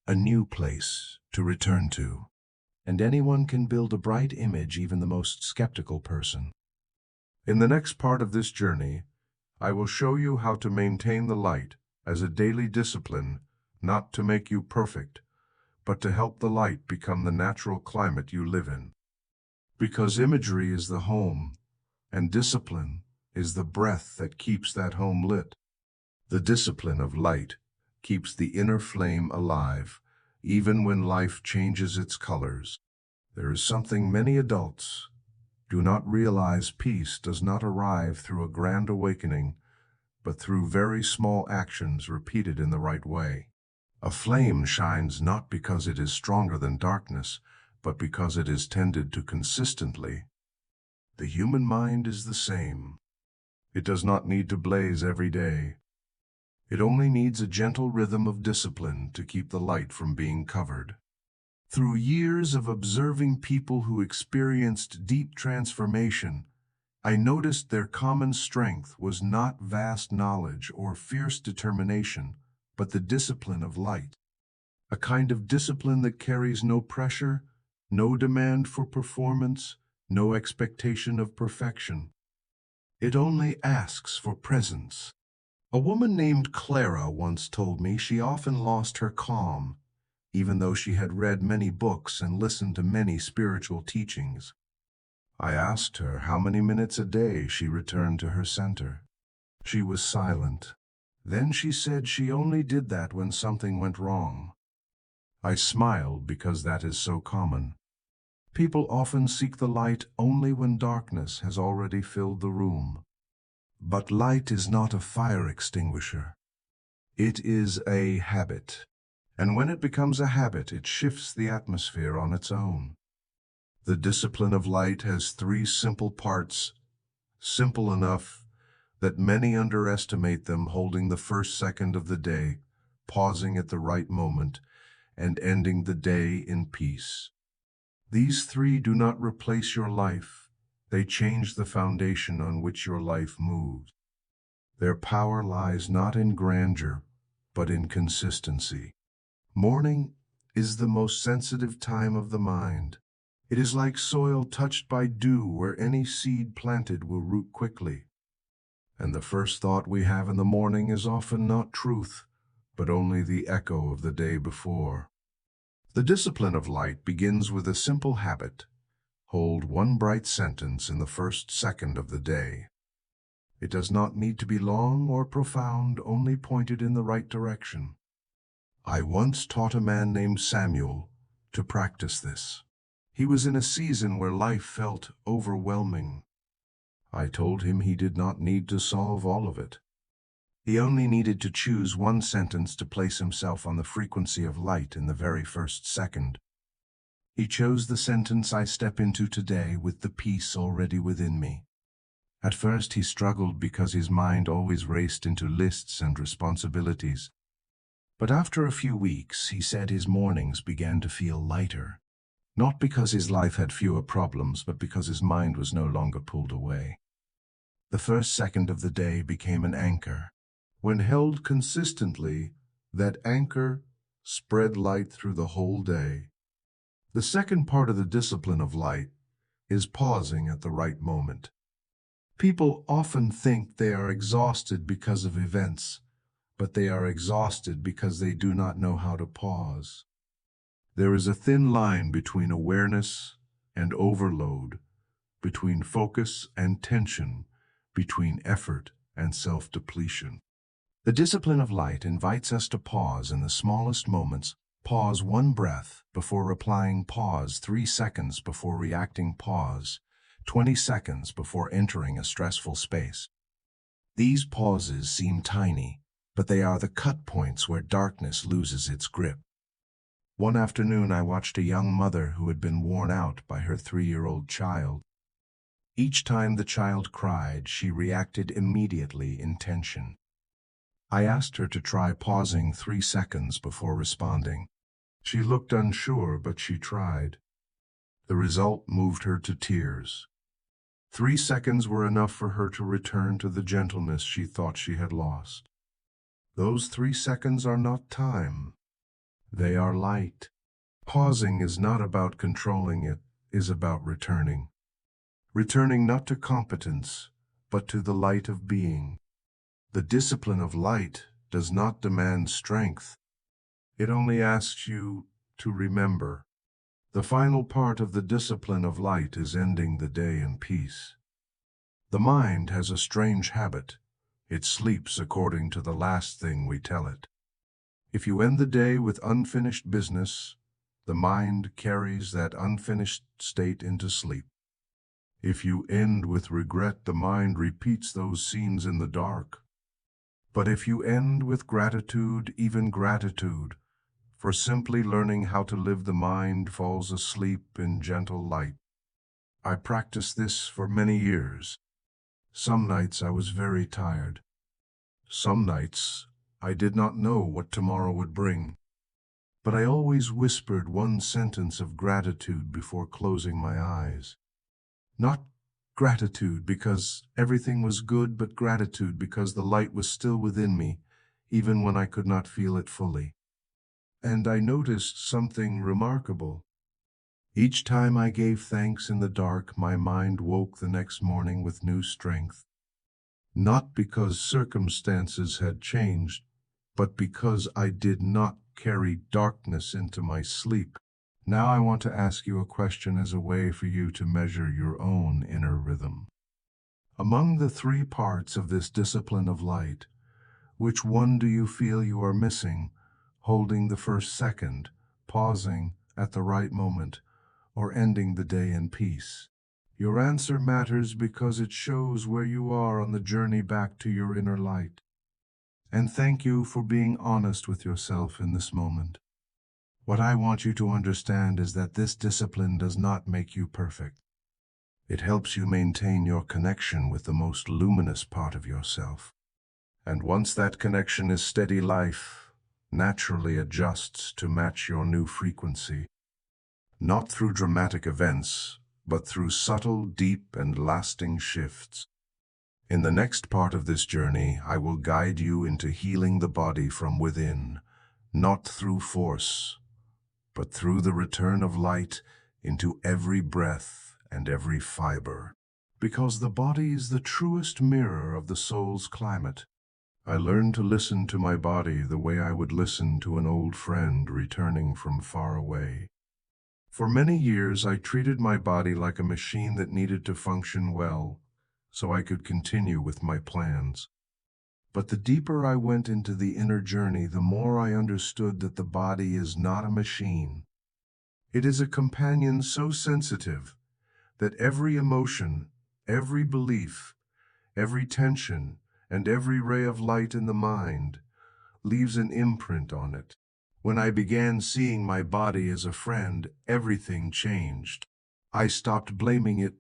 a new place to return to. And anyone can build a bright image, even the most skeptical person. In the next part of this journey, I will show you how to maintain the light as a daily discipline, not to make you perfect, but to help the light become the natural climate you live in. Because imagery is the home, and discipline is the breath that keeps that home lit. The discipline of light keeps the inner flame alive, even when life changes its colors. There is something many adults do not realize. Peace does not arrive through a grand awakening, but through very small actions repeated in the right way. A flame shines not because it is stronger than darkness, but because it is tended to consistently. The human mind is the same. It does not need to blaze every day. It only needs a gentle rhythm of discipline to keep the light from being covered. Through years of observing people who experienced deep transformation, I noticed their common strength was not vast knowledge or fierce determination, but the discipline of light. A kind of discipline that carries no pressure, no demand for performance, no expectation of perfection. It only asks for presence. A woman named Clara once told me she often lost her calm, even though she had read many books and listened to many spiritual teachings. I asked her how many minutes a day she returned to her center. She was silent. Then she said she only did that when something went wrong. I smiled because that is so common. People often seek the light only when darkness has already filled the room. But light is not a fire extinguisher. It is a habit. And when it becomes a habit, it shifts the atmosphere on its own. The discipline of light has three simple parts, simple enough that many underestimate them: holding the first second of the day, pausing at the right moment, and ending the day in peace. These three do not replace your life. They change the foundation on which your life moves. Their power lies not in grandeur, but in consistency. Morning is the most sensitive time of the mind. It is like soil touched by dew, where any seed planted will root quickly. And the first thought we have in the morning is often not truth, but only the echo of the day before. The discipline of light begins with a simple habit. Hold one bright sentence in the first second of the day. It does not need to be long or profound, only pointed in the right direction. I once taught a man named Samuel to practice this. He was in a season where life felt overwhelming. I told him he did not need to solve all of it. He only needed to choose one sentence to place himself on the frequency of light in the very first second. He chose the sentence, "I step into today with the peace already within me." At first he struggled because his mind always raced into lists and responsibilities. But after a few weeks, he said his mornings began to feel lighter. Not because his life had fewer problems, but because his mind was no longer pulled away. The first second of the day became an anchor. When held consistently, that anchor spread light through the whole day. The second part of the discipline of light is pausing at the right moment. People often think they are exhausted because of events, but they are exhausted because they do not know how to pause. There is a thin line between awareness and overload, between focus and tension, between effort and self-depletion. The discipline of light invites us to pause in the smallest moments. Pause one breath before replying, pause 3 seconds before reacting, pause 20 seconds before entering a stressful space. These pauses seem tiny, but they are the cut points where darkness loses its grip. One afternoon, I watched a young mother who had been worn out by her 3-year-old child. Each time the child cried, she reacted immediately in tension. I asked her to try pausing 3 seconds before responding. She looked unsure, but she tried. The result moved her to tears. 3 seconds were enough for her to return to the gentleness she thought she had lost. Those 3 seconds are not time. They are light. Pausing is not about controlling, it is about returning. Returning not to competence, but to the light of being. The discipline of light does not demand strength. It only asks you to remember. The final part of the discipline of light is ending the day in peace. The mind has a strange habit. It sleeps according to the last thing we tell it. If you end the day with unfinished business, the mind carries that unfinished state into sleep. If you end with regret, the mind repeats those scenes in the dark. But if you end with gratitude, even gratitude for simply learning how to live, the mind falls asleep in gentle light. I practiced this for many years. Some nights I was very tired. Some nights I did not know what tomorrow would bring, but I always whispered one sentence of gratitude before closing my eyes. Not gratitude because everything was good, but gratitude because the light was still within me, even when I could not feel it fully. And I noticed something remarkable. Each time I gave thanks in the dark, my mind woke the next morning with new strength. Not because circumstances had changed, but because I did not carry darkness into my sleep. Now I want to ask you a question as a way for you to measure your own inner rhythm. Among the three parts of this discipline of light, which one do you feel you are missing, holding the first second, pausing at the right moment, or ending the day in peace? Your answer matters because it shows where you are on the journey back to your inner light. And thank you for being honest with yourself in this moment. What I want you to understand is that this discipline does not make you perfect. It helps you maintain your connection with the most luminous part of yourself. And once that connection is steady, life naturally adjusts to match your new frequency. Not through dramatic events, but through subtle, deep, and lasting shifts. In the next part of this journey, I will guide you into healing the body from within, not through force, but through the return of light into every breath and every fiber. Because the body is the truest mirror of the soul's climate. I learned to listen to my body the way I would listen to an old friend returning from far away. For many years, I treated my body like a machine that needed to function well, so I could continue with my plans. But the deeper I went into the inner journey, the more I understood that the body is not a machine. It is a companion so sensitive that every emotion, every belief, every tension, and every ray of light in the mind leaves an imprint on it. When I began seeing my body as a friend, everything changed. I stopped blaming it,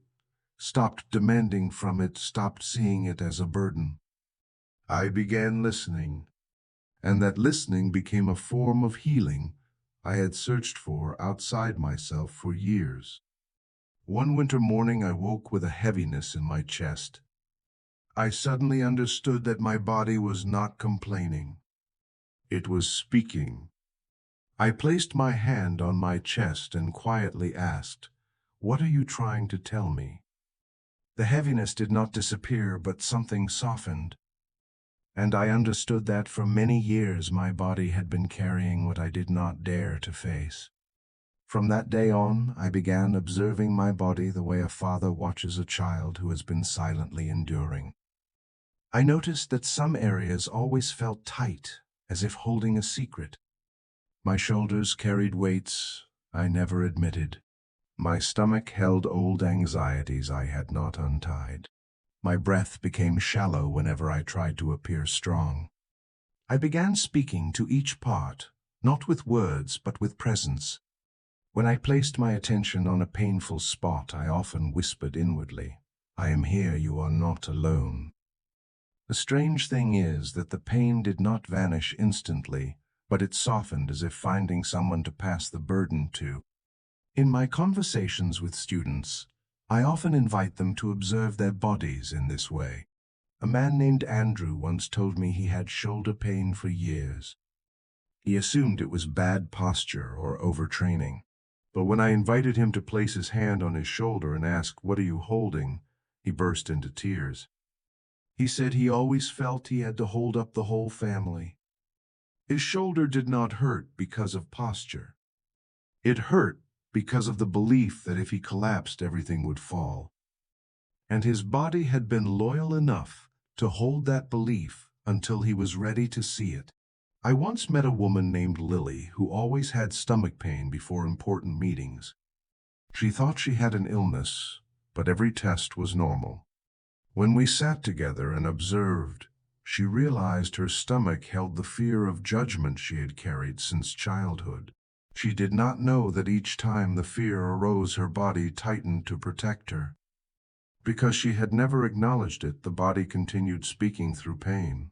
stopped demanding from it, stopped seeing it as a burden. I began listening, and that listening became a form of healing I had searched for outside myself for years. One winter morning, I woke with a heaviness in my chest. I suddenly understood that my body was not complaining. It was speaking. I placed my hand on my chest and quietly asked, "What are you trying to tell me?" The heaviness did not disappear, but something softened. And I understood that for many years my body had been carrying what I did not dare to face. From that day on, I began observing my body the way a father watches a child who has been silently enduring. I noticed that some areas always felt tight, as if holding a secret. My shoulders carried weights I never admitted. My stomach held old anxieties I had not untied. My breath became shallow whenever I tried to appear strong. I began speaking to each part, not with words, but with presence. When I placed my attention on a painful spot, I often whispered inwardly, "I am here, you are not alone." The strange thing is that the pain did not vanish instantly, but it softened as if finding someone to pass the burden to. In my conversations with students, I often invite them to observe their bodies in this way. A man named Andrew once told me he had shoulder pain for years. He assumed it was bad posture or overtraining. But when I invited him to place his hand on his shoulder and ask, "What are you holding?" he burst into tears. He said he always felt he had to hold up the whole family. His shoulder did not hurt because of posture. It hurt because of the belief that if he collapsed, everything would fall. And his body had been loyal enough to hold that belief until he was ready to see it. I once met a woman named Lily who always had stomach pain before important meetings. She thought she had an illness, but every test was normal. When we sat together and observed, she realized her stomach held the fear of judgment she had carried since childhood. She did not know that each time the fear arose, her body tightened to protect her. Because she had never acknowledged it, the body continued speaking through pain.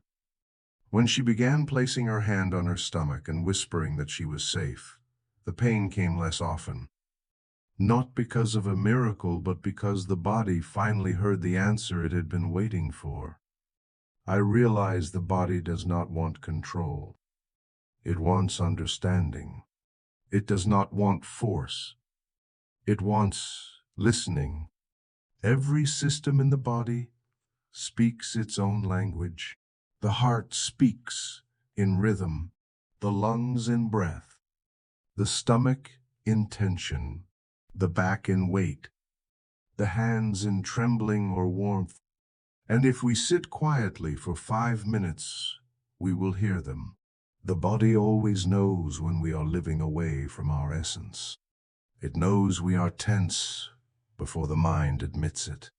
When she began placing her hand on her stomach and whispering that she was safe, the pain came less often. Not because of a miracle, but because the body finally heard the answer it had been waiting for. I realized the body does not want control. It wants understanding. It does not want force. It wants listening. Every system in the body speaks its own language. The heart speaks in rhythm, the lungs in breath, the stomach in tension, the back in weight, the hands in trembling or warmth. And if we sit quietly for 5 minutes, we will hear them. The body always knows when we are living away from our essence. It knows we are tense before the mind admits it.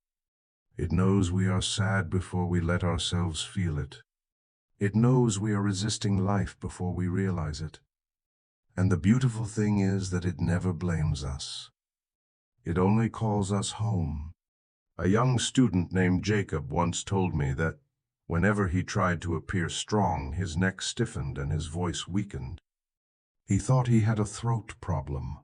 It knows we are sad before we let ourselves feel it. It knows we are resisting life before we realize it. And the beautiful thing is that it never blames us. It only calls us home. A young student named Jacob once told me that whenever he tried to appear strong, his neck stiffened and his voice weakened. He thought he had a throat problem.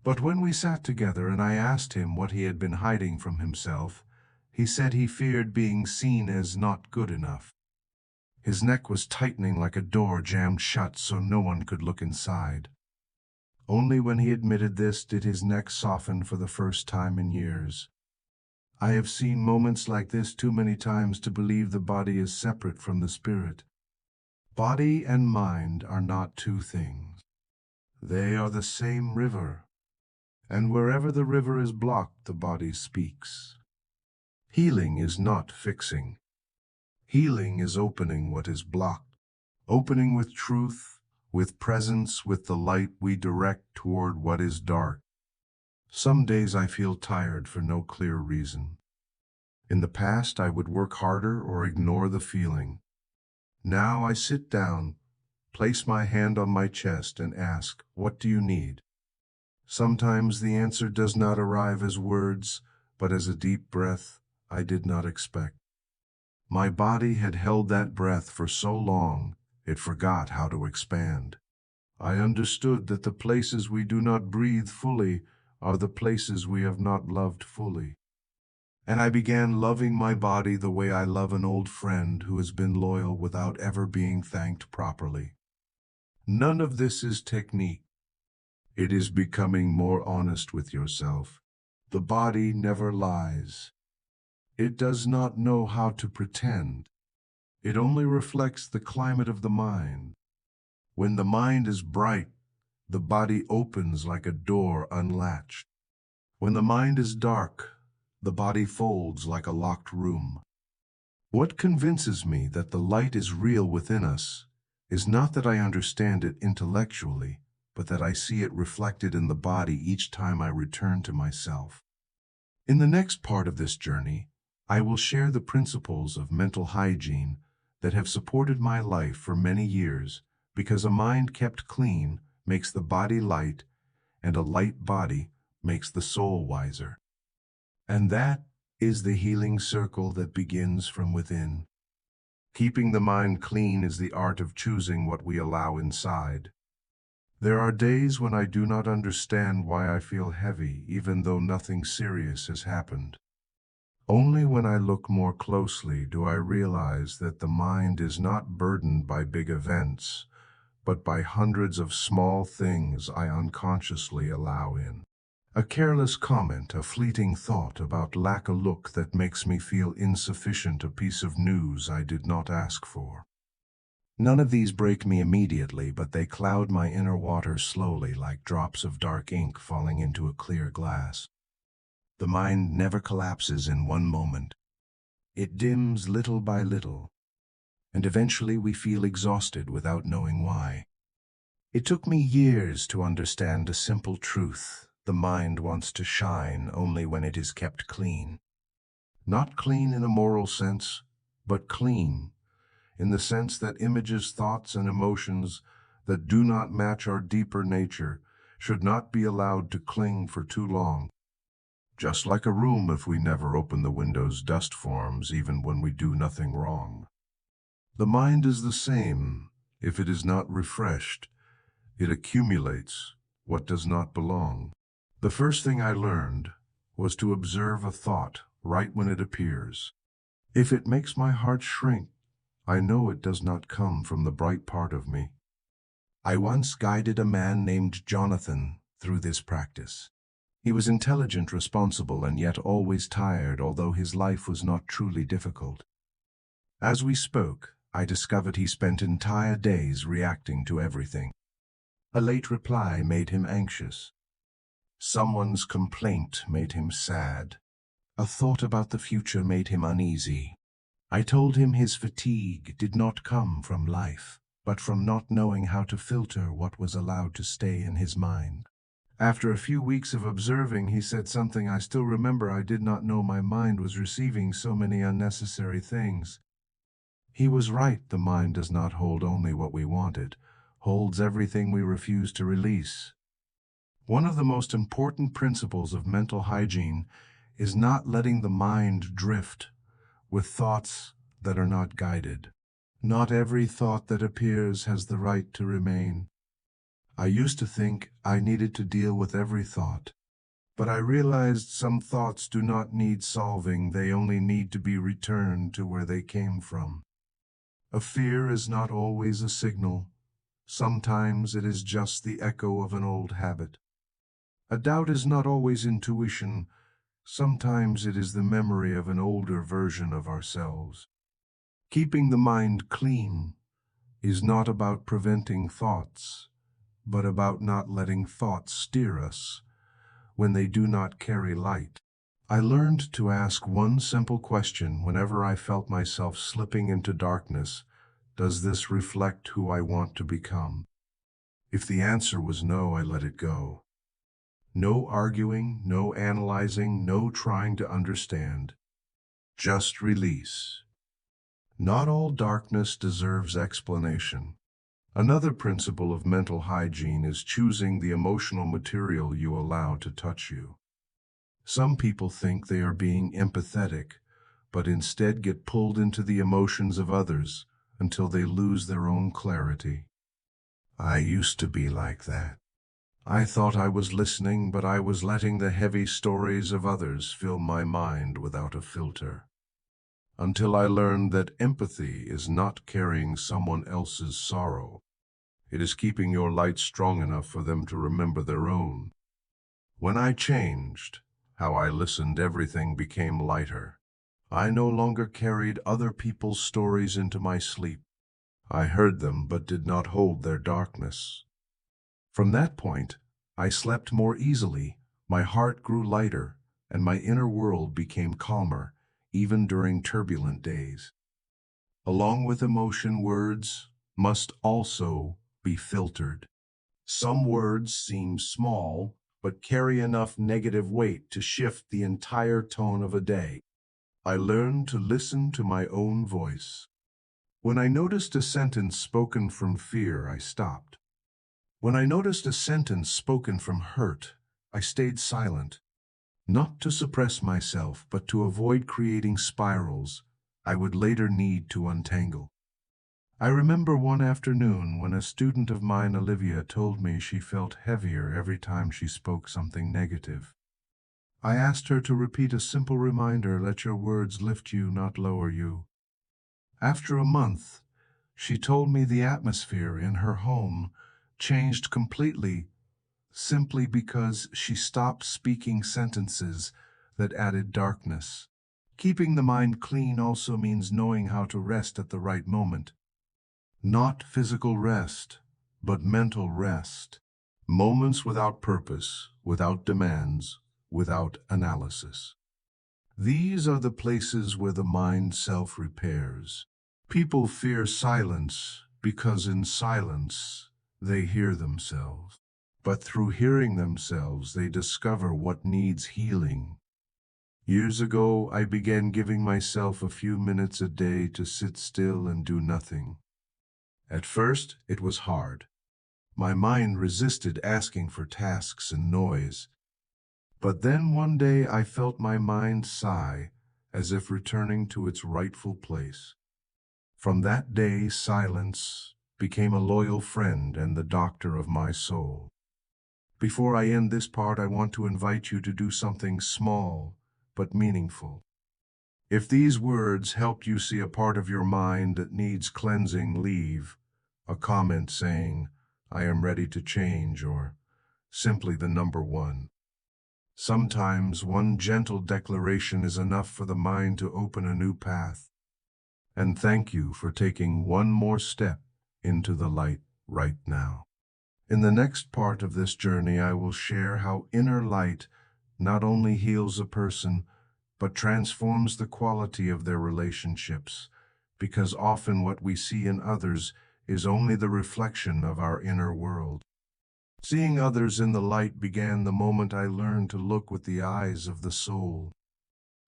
But when we sat together and I asked him what he had been hiding from himself, he said he feared being seen as not good enough. His neck was tightening like a door jammed shut so no one could look inside. Only when he admitted this did his neck soften for the first time in years. I have seen moments like this too many times to believe the body is separate from the spirit. Body and mind are not two things. They are the same river. And wherever the river is blocked, the body speaks. Healing is not fixing. Healing is opening what is blocked. Opening with truth, with presence, with the light we direct toward what is dark. Some days I feel tired for no clear reason. In the past, I would work harder or ignore the feeling. Now I sit down, place my hand on my chest and ask, "What do you need?" Sometimes the answer does not arrive as words, but as a deep breath I did not expect. My body had held that breath for so long, it forgot how to expand. I understood that the places we do not breathe fully are the places we have not loved fully. And I began loving my body the way I love an old friend who has been loyal without ever being thanked properly. None of this is technique. It is becoming more honest with yourself. The body never lies. It does not know how to pretend. It only reflects the climate of the mind. When the mind is bright, the body opens like a door unlatched. When the mind is dark, the body folds like a locked room. What convinces me that the light is real within us is not that I understand it intellectually, but that I see it reflected in the body each time I return to myself. In the next part of this journey, I will share the principles of mental hygiene that have supported my life for many years, because a mind kept clean makes the body light, and a light body makes the soul wiser. And that is the healing circle that begins from within. Keeping the mind clean is the art of choosing what we allow inside. There are days when I do not understand why I feel heavy, even though nothing serious has happened. Only when I look more closely do I realize that the mind is not burdened by big events, but by hundreds of small things I unconsciously allow in. A careless comment, a fleeting thought about lack a look that makes me feel insufficient, a piece of news I did not ask for. None of these break me immediately, but they cloud my inner water slowly like drops of dark ink falling into a clear glass. The mind never collapses in one moment. It dims little by little, and eventually we feel exhausted without knowing why. It took me years to understand a simple truth. The mind wants to shine only when it is kept clean. Not clean in a moral sense, but clean in the sense that images, thoughts, and emotions that do not match our deeper nature should not be allowed to cling for too long. Just like a room, if we never open the windows, dust forms even when we do nothing wrong. The mind is the same. If it is not refreshed, it accumulates what does not belong. The first thing I learned was to observe a thought right when it appears. If it makes my heart shrink, I know it does not come from the bright part of me. I once guided a man named Jonathan through this practice. He was intelligent, responsible, and yet always tired, although his life was not truly difficult. As we spoke, I discovered he spent entire days reacting to everything. A late reply made him anxious. Someone's complaint made him sad. A thought about the future made him uneasy. I told him his fatigue did not come from life, but from not knowing how to filter what was allowed to stay in his mind. After a few weeks of observing, he said something I still remember: "I did not know my mind was receiving so many unnecessary things." He was right. The mind does not hold only what we want, it holds everything we refuse to release. One of the most important principles of mental hygiene is not letting the mind drift with thoughts that are not guided. Not every thought that appears has the right to remain. I used to think I needed to deal with every thought, but I realized some thoughts do not need solving, they only need to be returned to where they came from. A fear is not always a signal. Sometimes it is just the echo of an old habit. A doubt is not always intuition. Sometimes it is the memory of an older version of ourselves. Keeping the mind clean is not about preventing thoughts, but about not letting thoughts steer us when they do not carry light. I learned to ask one simple question whenever I felt myself slipping into darkness: does this reflect who I want to become? If the answer was no, I let it go. No arguing, no analyzing, no trying to understand. Just release. Not all darkness deserves explanation. Another principle of mental hygiene is choosing the emotional material you allow to touch you. Some people think they are being empathetic, but instead get pulled into the emotions of others until they lose their own clarity. I used to be like that. I thought I was listening, but I was letting the heavy stories of others fill my mind without a filter. Until I learned that empathy is not carrying someone else's sorrow. It is keeping your light strong enough for them to remember their own. When I changed how I listened, everything became lighter. I no longer carried other people's stories into my sleep. I heard them but did not hold their darkness. From that point, I slept more easily, my heart grew lighter, and my inner world became calmer, even during turbulent days. Along with emotion, words must also be filtered. Some words seem small, but carry enough negative weight to shift the entire tone of a day. I learned to listen to my own voice. When I noticed a sentence spoken from fear, I stopped. When I noticed a sentence spoken from hurt, I stayed silent. Not to suppress myself, but to avoid creating spirals I would later need to untangle. I remember one afternoon when a student of mine, Olivia, told me she felt heavier every time she spoke something negative. I asked her to repeat a simple reminder: let your words lift you, not lower you. After a month, she told me the atmosphere in her home changed completely, simply because she stopped speaking sentences that added darkness. Keeping the mind clean also means knowing how to rest at the right moment. Not physical rest, but mental rest. Moments without purpose, without demands, without analysis. These are the places where the mind self-repairs. People fear silence because in silence they hear themselves. But through hearing themselves, they discover what needs healing. Years ago, I began giving myself a few minutes a day to sit still and do nothing. At first, it was hard. My mind resisted asking for tasks and noise. But then one day I felt my mind sigh, as if returning to its rightful place. From that day, silence became a loyal friend and the doctor of my soul. Before I end this part, I want to invite you to do something small but meaningful. If these words helped you see a part of your mind that needs cleansing, leave a comment saying, "I am ready to change," or simply the number 1. Sometimes one gentle declaration is enough for the mind to open a new path. And thank you for taking one more step into the light right now. In the next part of this journey, I will share how inner light not only heals a person, but transforms the quality of their relationships, because often what we see in others is only the reflection of our inner world. Seeing others in the light began the moment I learned to look with the eyes of the soul.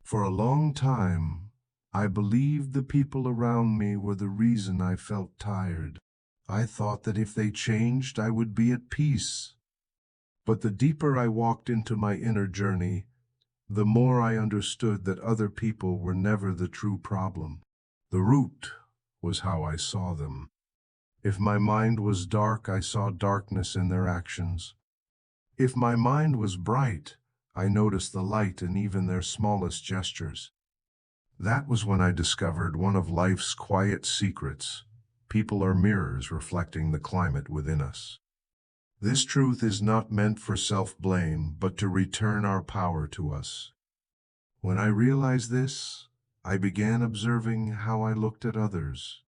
For a long time, I believed the people around me were the reason I felt tired. I thought that if they changed, I would be at peace. But the deeper I walked into my inner journey, the more I understood that other people were never the true problem. The root was how I saw them. If my mind was dark, I saw darkness in their actions. If my mind was bright, I noticed the light in even their smallest gestures. That was when I discovered one of life's quiet secrets. People are mirrors reflecting the climate within us. This truth is not meant for self-blame, but to return our power to us. When I realized this, I began observing how I looked at others.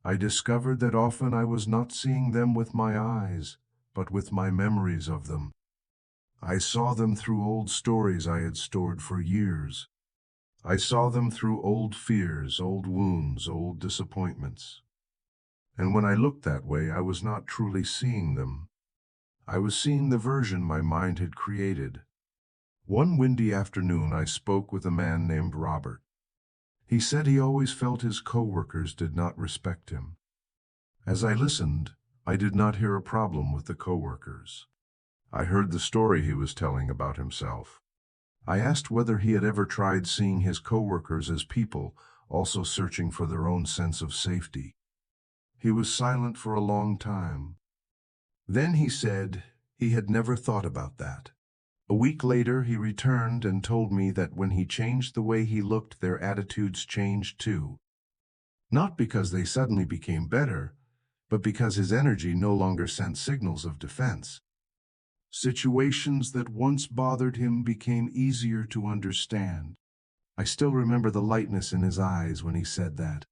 I discovered that often I was not seeing them with my eyes, but with my memories of them. I saw them through old stories I had stored for years. I saw them through old fears, old wounds, old disappointments. And when I looked that way, I was not truly seeing them. I was seeing the version my mind had created. One windy afternoon, I spoke with a man named Robert. He said he always felt his coworkers did not respect him. As I listened, I did not hear a problem with the coworkers. I heard the story he was telling about himself. I asked whether he had ever tried seeing his coworkers as people, also searching for their own sense of safety. He was silent for a long time. Then he said he had never thought about that. A week later, he returned and told me that when he changed the way he looked, their attitudes changed too. Not because they suddenly became better, but because his energy no longer sent signals of defense. Situations that once bothered him became easier to understand. I still remember the lightness in his eyes when he said that.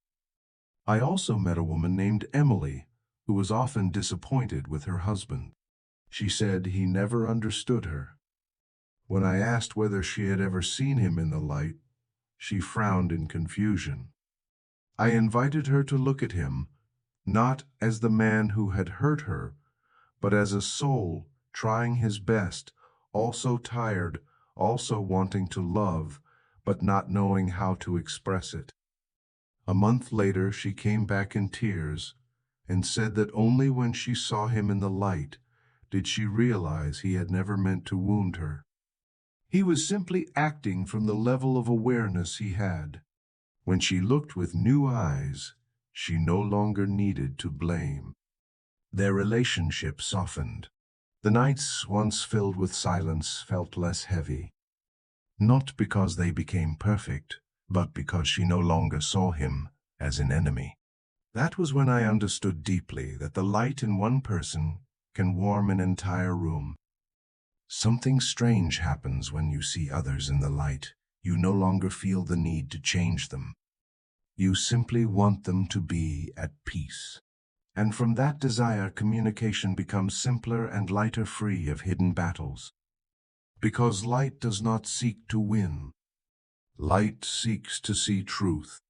I also met a woman named Emily, who was often disappointed with her husband. She said he never understood her. When I asked whether she had ever seen him in the light, she frowned in confusion. I invited her to look at him, not as the man who had hurt her, but as a soul trying his best, also tired, also wanting to love, but not knowing how to express it. A month later, she came back in tears and said that only when she saw him in the light did she realize he had never meant to wound her. He was simply acting from the level of awareness he had. When she looked with new eyes, she no longer needed to blame. Their relationship softened. The nights, once filled with silence, felt less heavy. Not because they became perfect, but because she no longer saw him as an enemy. That was when I understood deeply that the light in one person can warm an entire room. Something strange happens when you see others in the light. You no longer feel the need to change them. You simply want them to be at peace. And from that desire, communication becomes simpler and lighter, free of hidden battles. Because light does not seek to win. Light seeks to see truth.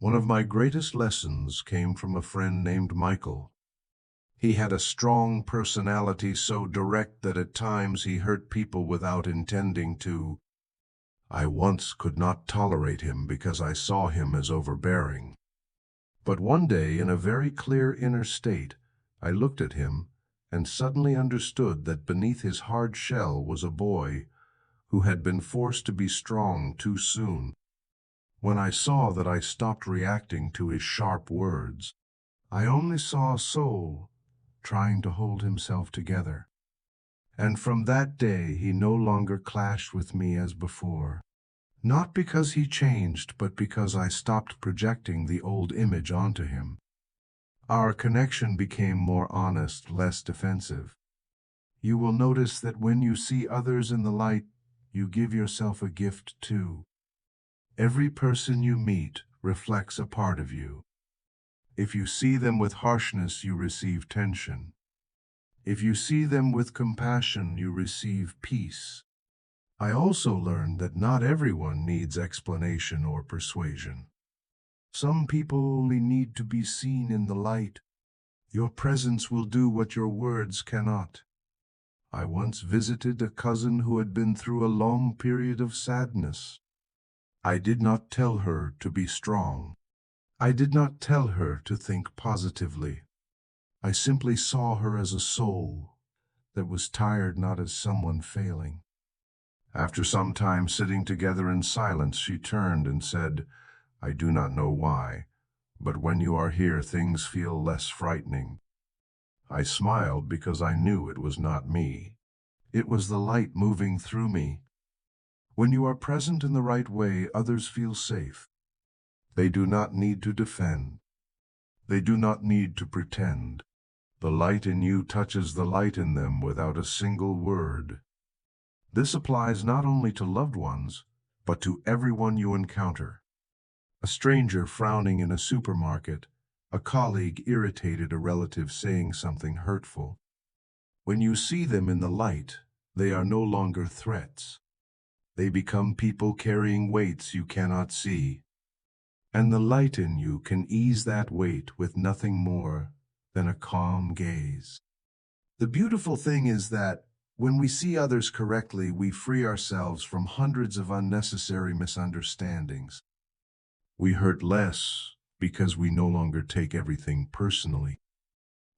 One of my greatest lessons came from a friend named Michael. He had a strong personality, so direct that at times he hurt people without intending to. I once could not tolerate him because I saw him as overbearing. But one day, in a very clear inner state, I looked at him and suddenly understood that beneath his hard shell was a boy who had been forced to be strong too soon. When I saw that I stopped reacting to his sharp words, I only saw a soul trying to hold himself together. And from that day he no longer clashed with me as before. Not because he changed, but because I stopped projecting the old image onto him. Our connection became more honest, less defensive. You will notice that when you see others in the light, you give yourself a gift too. Every person you meet reflects a part of you. If you see them with harshness, you receive tension. If you see them with compassion, you receive peace. I also learned that not everyone needs explanation or persuasion. Some people only need to be seen in the light. Your presence will do what your words cannot. I once visited a cousin who had been through a long period of sadness. I did not tell her to be strong. I did not tell her to think positively. I simply saw her as a soul that was tired, not as someone failing. After some time sitting together in silence, she turned and said, "I do not know why, but when you are here, things feel less frightening." I smiled because I knew it was not me. It was the light moving through me. When you are present in the right way, others feel safe. They do not need to defend. They do not need to pretend. The light in you touches the light in them without a single word. This applies not only to loved ones, but to everyone you encounter. A stranger frowning in a supermarket, a colleague irritated, a relative saying something hurtful. When you see them in the light, they are no longer threats. They become people carrying weights you cannot see. And the light in you can ease that weight with nothing more than a calm gaze. The beautiful thing is that when we see others correctly, we free ourselves from hundreds of unnecessary misunderstandings. We hurt less because we no longer take everything personally.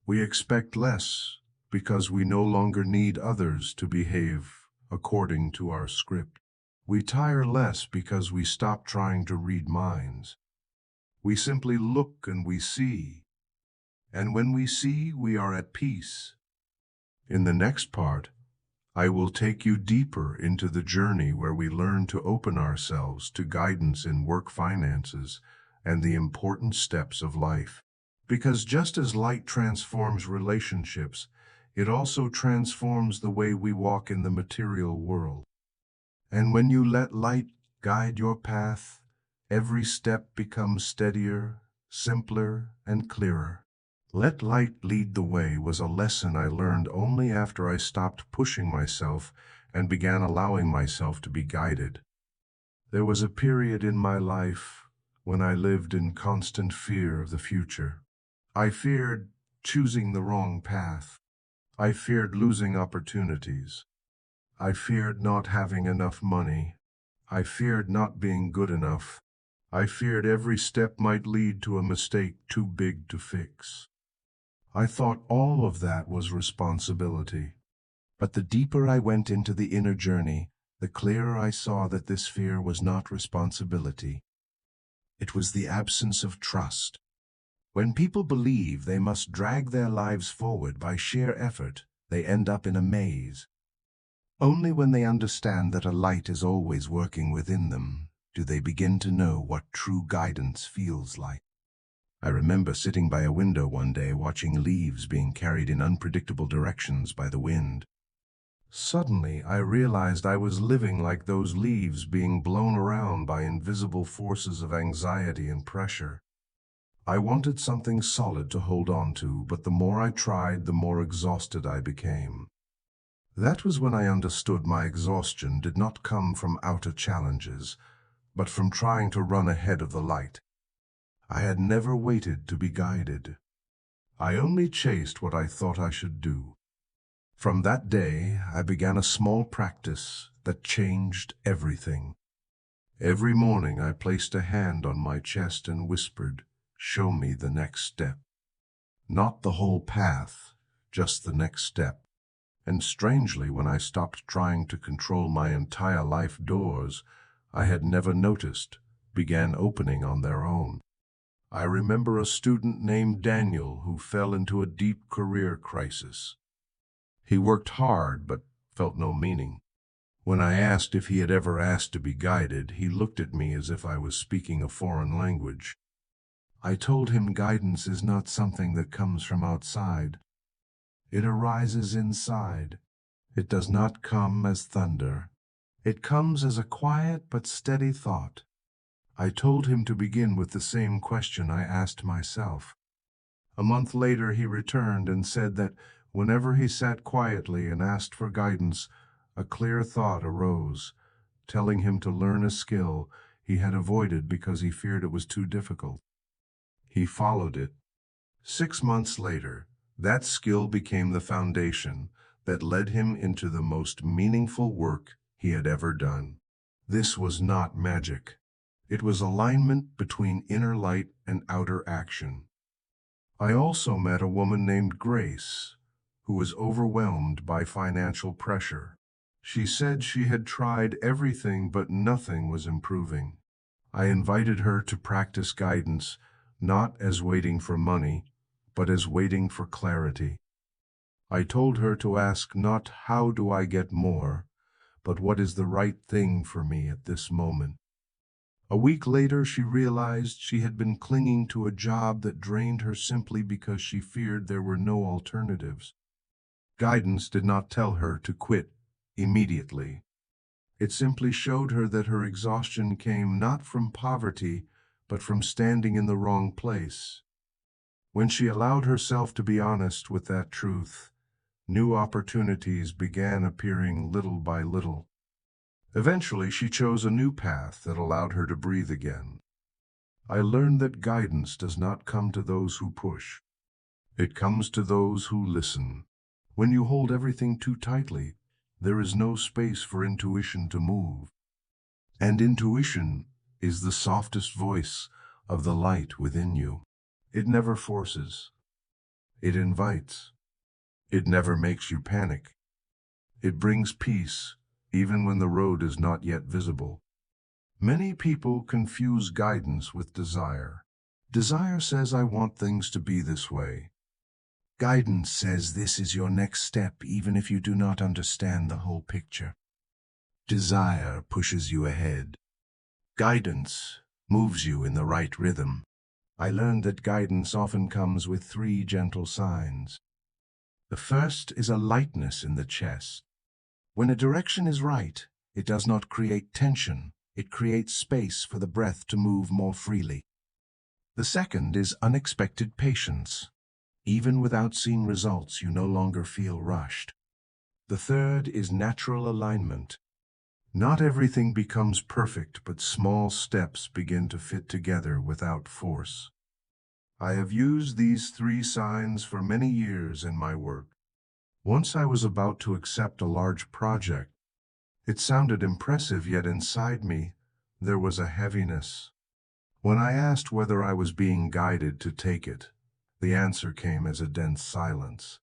We expect less because we no longer need others to behave according to our script. We tire less because we stop trying to read minds. We simply look and we see. And when we see, we are at peace. In the next part, I will take you deeper into the journey where we learn to open ourselves to guidance in work, finances, and the important steps of life. Because just as light transforms relationships, it also transforms the way we walk in the material world. And when you let light guide your path, every step becomes steadier, simpler, and clearer. Let light lead the way was a lesson I learned only after I stopped pushing myself and began allowing myself to be guided. There was a period in my life when I lived in constant fear of the future. I feared choosing the wrong path. I feared losing opportunities. I feared not having enough money. I feared not being good enough. I feared every step might lead to a mistake too big to fix. I thought all of that was responsibility. But the deeper I went into the inner journey, the clearer I saw that this fear was not responsibility. It was the absence of trust. When people believe they must drag their lives forward by sheer effort, they end up in a maze. Only when they understand that a light is always working within them do they begin to know what true guidance feels like. I remember sitting by a window one day watching leaves being carried in unpredictable directions by the wind. Suddenly, I realized I was living like those leaves, being blown around by invisible forces of anxiety and pressure. I wanted something solid to hold on to, but the more I tried, the more exhausted I became. That was when I understood my exhaustion did not come from outer challenges, but from trying to run ahead of the light. I had never waited to be guided. I only chased what I thought I should do. From that day, I began a small practice that changed everything. Every morning, I placed a hand on my chest and whispered, "Show me the next step." Not the whole path, just the next step. And strangely, when I stopped trying to control my entire life, doors I had never noticed began opening on their own. I remember a student named Daniel who fell into a deep career crisis. He worked hard but felt no meaning. When I asked if he had ever asked to be guided, he looked at me as if I was speaking a foreign language. I told him guidance is not something that comes from outside. It arises inside. It does not come as thunder. It comes as a quiet but steady thought. I told him to begin with the same question I asked myself. A month later he returned and said that whenever he sat quietly and asked for guidance, a clear thought arose, telling him to learn a skill he had avoided because he feared it was too difficult. He followed it. 6 months later, that skill became the foundation that led him into the most meaningful work he had ever done. This was not magic. It was alignment between inner light and outer action. I also met a woman named Grace, who was overwhelmed by financial pressure. She said she had tried everything but nothing was improving. I invited her to practice guidance, not as waiting for money, but as waiting for clarity. I told her to ask not how do I get more, but what is the right thing for me at this moment. A week later, she realized she had been clinging to a job that drained her simply because she feared there were no alternatives. Guidance did not tell her to quit immediately. It simply showed her that her exhaustion came not from poverty, but from standing in the wrong place. When she allowed herself to be honest with that truth, new opportunities began appearing little by little. Eventually, she chose a new path that allowed her to breathe again. I learned that guidance does not come to those who push. It comes to those who listen. When you hold everything too tightly, there is no space for intuition to move. And intuition is the softest voice of the light within you. It never forces. It invites. It never makes you panic. It brings peace, even when the road is not yet visible. Many people confuse guidance with desire. Desire says, I want things to be this way. Guidance says this is your next step, even if you do not understand the whole picture. Desire pushes you ahead. Guidance moves you in the right rhythm. I learned that guidance often comes with 3 gentle signs. The first is a lightness in the chest. When a direction is right, it does not create tension. It creates space for the breath to move more freely. The second is unexpected patience. Even without seeing results, you no longer feel rushed. The third is natural alignment. Not everything becomes perfect, but small steps begin to fit together without force. I have used these 3 signs for many years in my work. Once I was about to accept a large project. It sounded impressive, yet inside me, there was a heaviness. When I asked whether I was being guided to take it, the answer came as a dense silence.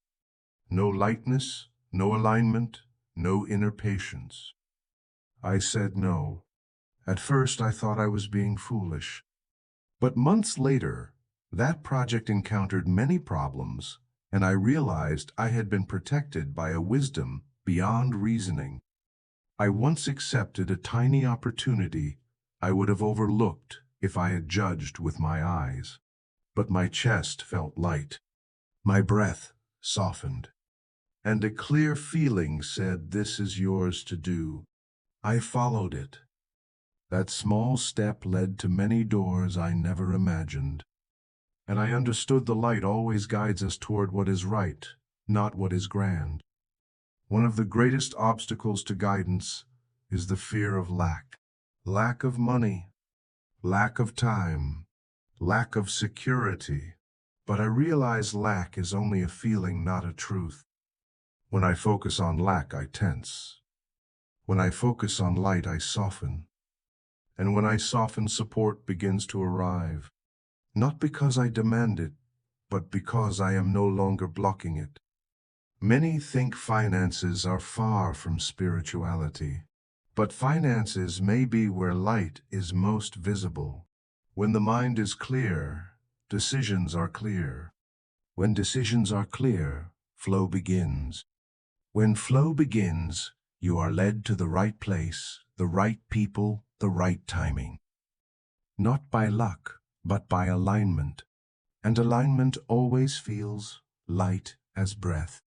No lightness, no alignment, no inner patience. I said no. At first I thought I was being foolish. But months later, that project encountered many problems, and I realized I had been protected by a wisdom beyond reasoning. I once accepted a tiny opportunity I would have overlooked if I had judged with my eyes. But my chest felt light. My breath softened. And a clear feeling said, this is yours to do. I followed it. That small step led to many doors I never imagined. And I understood the light always guides us toward what is right, not what is grand. One of the greatest obstacles to guidance is the fear of lack. Lack of money, lack of time, lack of security. But I realize lack is only a feeling, not a truth. When I focus on lack, I tense. When I focus on light, I soften. And when I soften, support begins to arrive. Not because I demand it, but because I am no longer blocking it. Many think finances are far from spirituality, But finances may be where light is most visible. When the mind is clear, decisions are clear. When decisions are clear, flow begins. When flow begins, you are led to the right place, the right people, the right timing. Not by luck, but by alignment. And alignment always feels light as breath.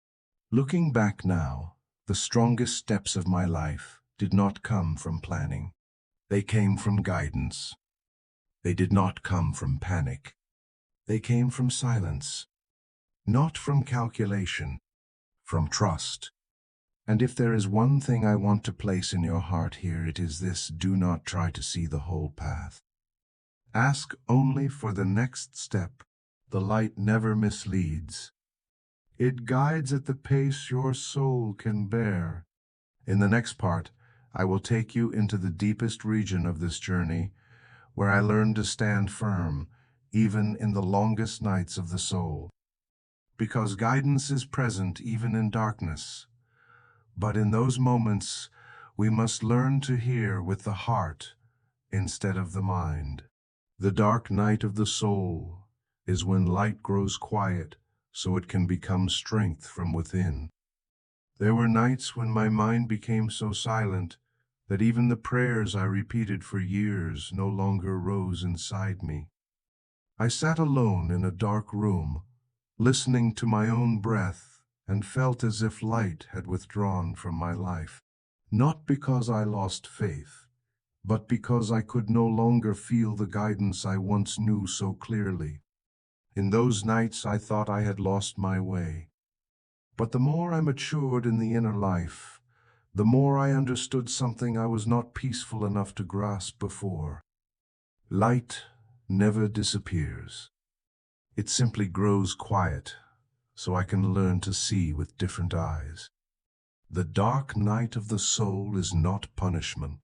Looking back now, the strongest steps of my life did not come from planning. They came from guidance. They did not come from panic. They came from silence. Not from calculation, from trust. And if there is one thing I want to place in your heart here, it is this: do not try to see the whole path. Ask only for the next step. The light never misleads. It guides at the pace your soul can bear. In the next part, I will take you into the deepest region of this journey, where I learned to stand firm, even in the longest nights of the soul. Because guidance is present even in darkness. But in those moments, we must learn to hear with the heart instead of the mind. The dark night of the soul is when light grows quiet, so it can become strength from within. There were nights when my mind became so silent that even the prayers I repeated for years no longer rose inside me. I sat alone in a dark room, listening to my own breath, and felt as if light had withdrawn from my life. Not because I lost faith, but because I could no longer feel the guidance I once knew so clearly. In those nights I thought I had lost my way. But the more I matured in the inner life, the more I understood something I was not peaceful enough to grasp before. Light never disappears. It simply grows quiet, so I can learn to see with different eyes. The dark night of the soul is not punishment.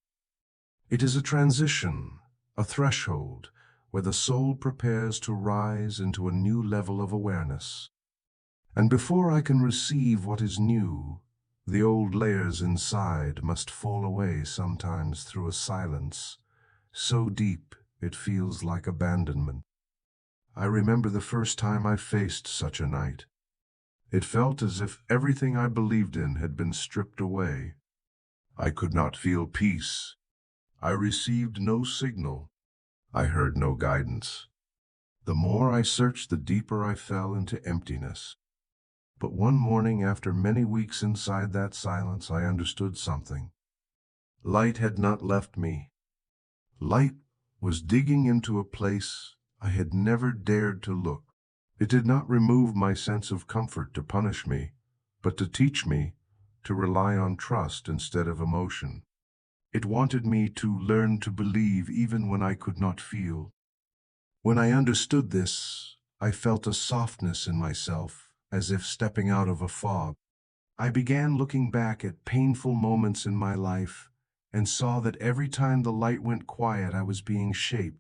It is a transition, a threshold, where the soul prepares to rise into a new level of awareness. And before I can receive what is new, the old layers inside must fall away, sometimes through a silence so deep it feels like abandonment. I remember the first time I faced such a night. It felt as if everything I believed in had been stripped away. I could not feel peace. I received no signal. I heard no guidance. The more I searched, the deeper I fell into emptiness. But one morning, after many weeks inside that silence, I understood something. Light had not left me. Light was digging into a place I had never dared to look. It did not remove my sense of comfort to punish me, but to teach me to rely on trust instead of emotion. It wanted me to learn to believe even when I could not feel. When I understood this, I felt a softness in myself, as if stepping out of a fog. I began looking back at painful moments in my life and saw that every time the light went quiet, I was being shaped.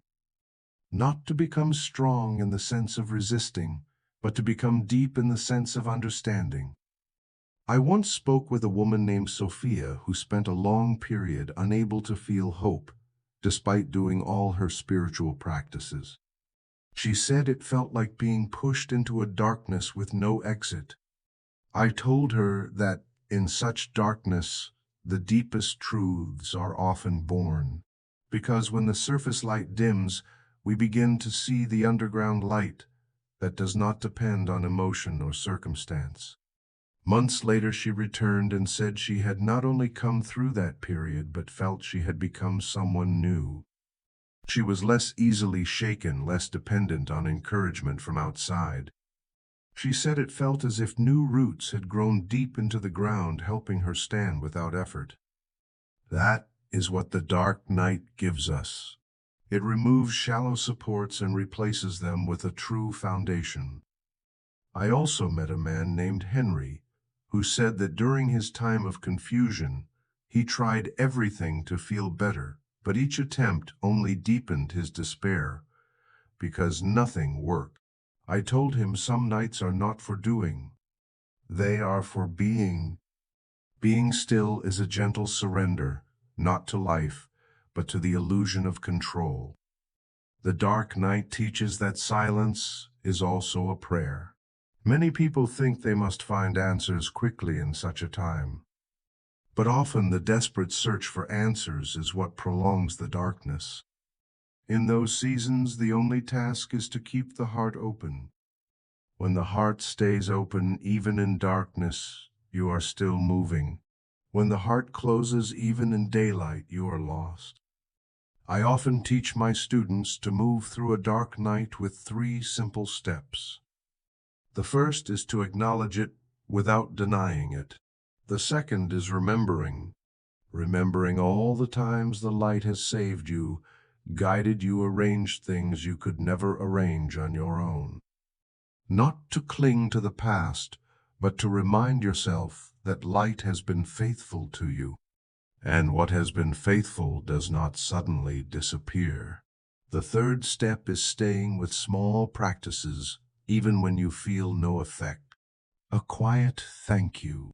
Not to become strong in the sense of resisting, but to become deep in the sense of understanding. I once spoke with a woman named Sophia who spent a long period unable to feel hope, despite doing all her spiritual practices. She said it felt like being pushed into a darkness with no exit. I told her that in such darkness, the deepest truths are often born, because when the surface light dims, we begin to see the underground light that does not depend on emotion or circumstance. Months later, she returned and said she had not only come through that period, but felt she had become someone new. She was less easily shaken, less dependent on encouragement from outside. She said it felt as if new roots had grown deep into the ground, helping her stand without effort. That is what the dark night gives us. It removes shallow supports and replaces them with a true foundation. I also met a man named Henry, who said that during his time of confusion, he tried everything to feel better, but each attempt only deepened his despair, because nothing worked. I told him some nights are not for doing, they are for being. Being still is a gentle surrender, not to life, but to the illusion of control. The dark night teaches that silence is also a prayer. Many people think they must find answers quickly in such a time. But often the desperate search for answers is what prolongs the darkness. In those seasons, the only task is to keep the heart open. When the heart stays open, even in darkness, you are still moving. When the heart closes, even in daylight, you are lost. I often teach my students to move through a dark night with 3 simple steps. The first is to acknowledge it without denying it. The second is remembering all the times the light has saved you, guided you, arranged things you could never arrange on your own. Not to cling to the past, but to remind yourself that light has been faithful to you. And what has been faithful does not suddenly disappear. The third step is staying with small practices, even when you feel no effect. A quiet thank you,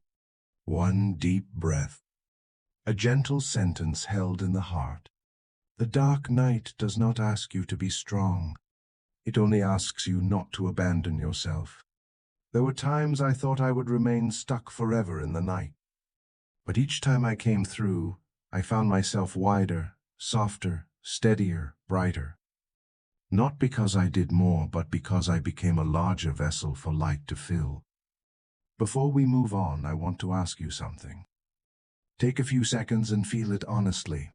one deep breath, a gentle sentence held in the heart. The dark night does not ask you to be strong. It only asks you not to abandon yourself. There were times I thought I would remain stuck forever in the night. But each time I came through, I found myself wider, softer, steadier, brighter. Not because I did more, but because I became a larger vessel for light to fill. Before we move on, I want to ask you something. Take a few seconds and feel it honestly.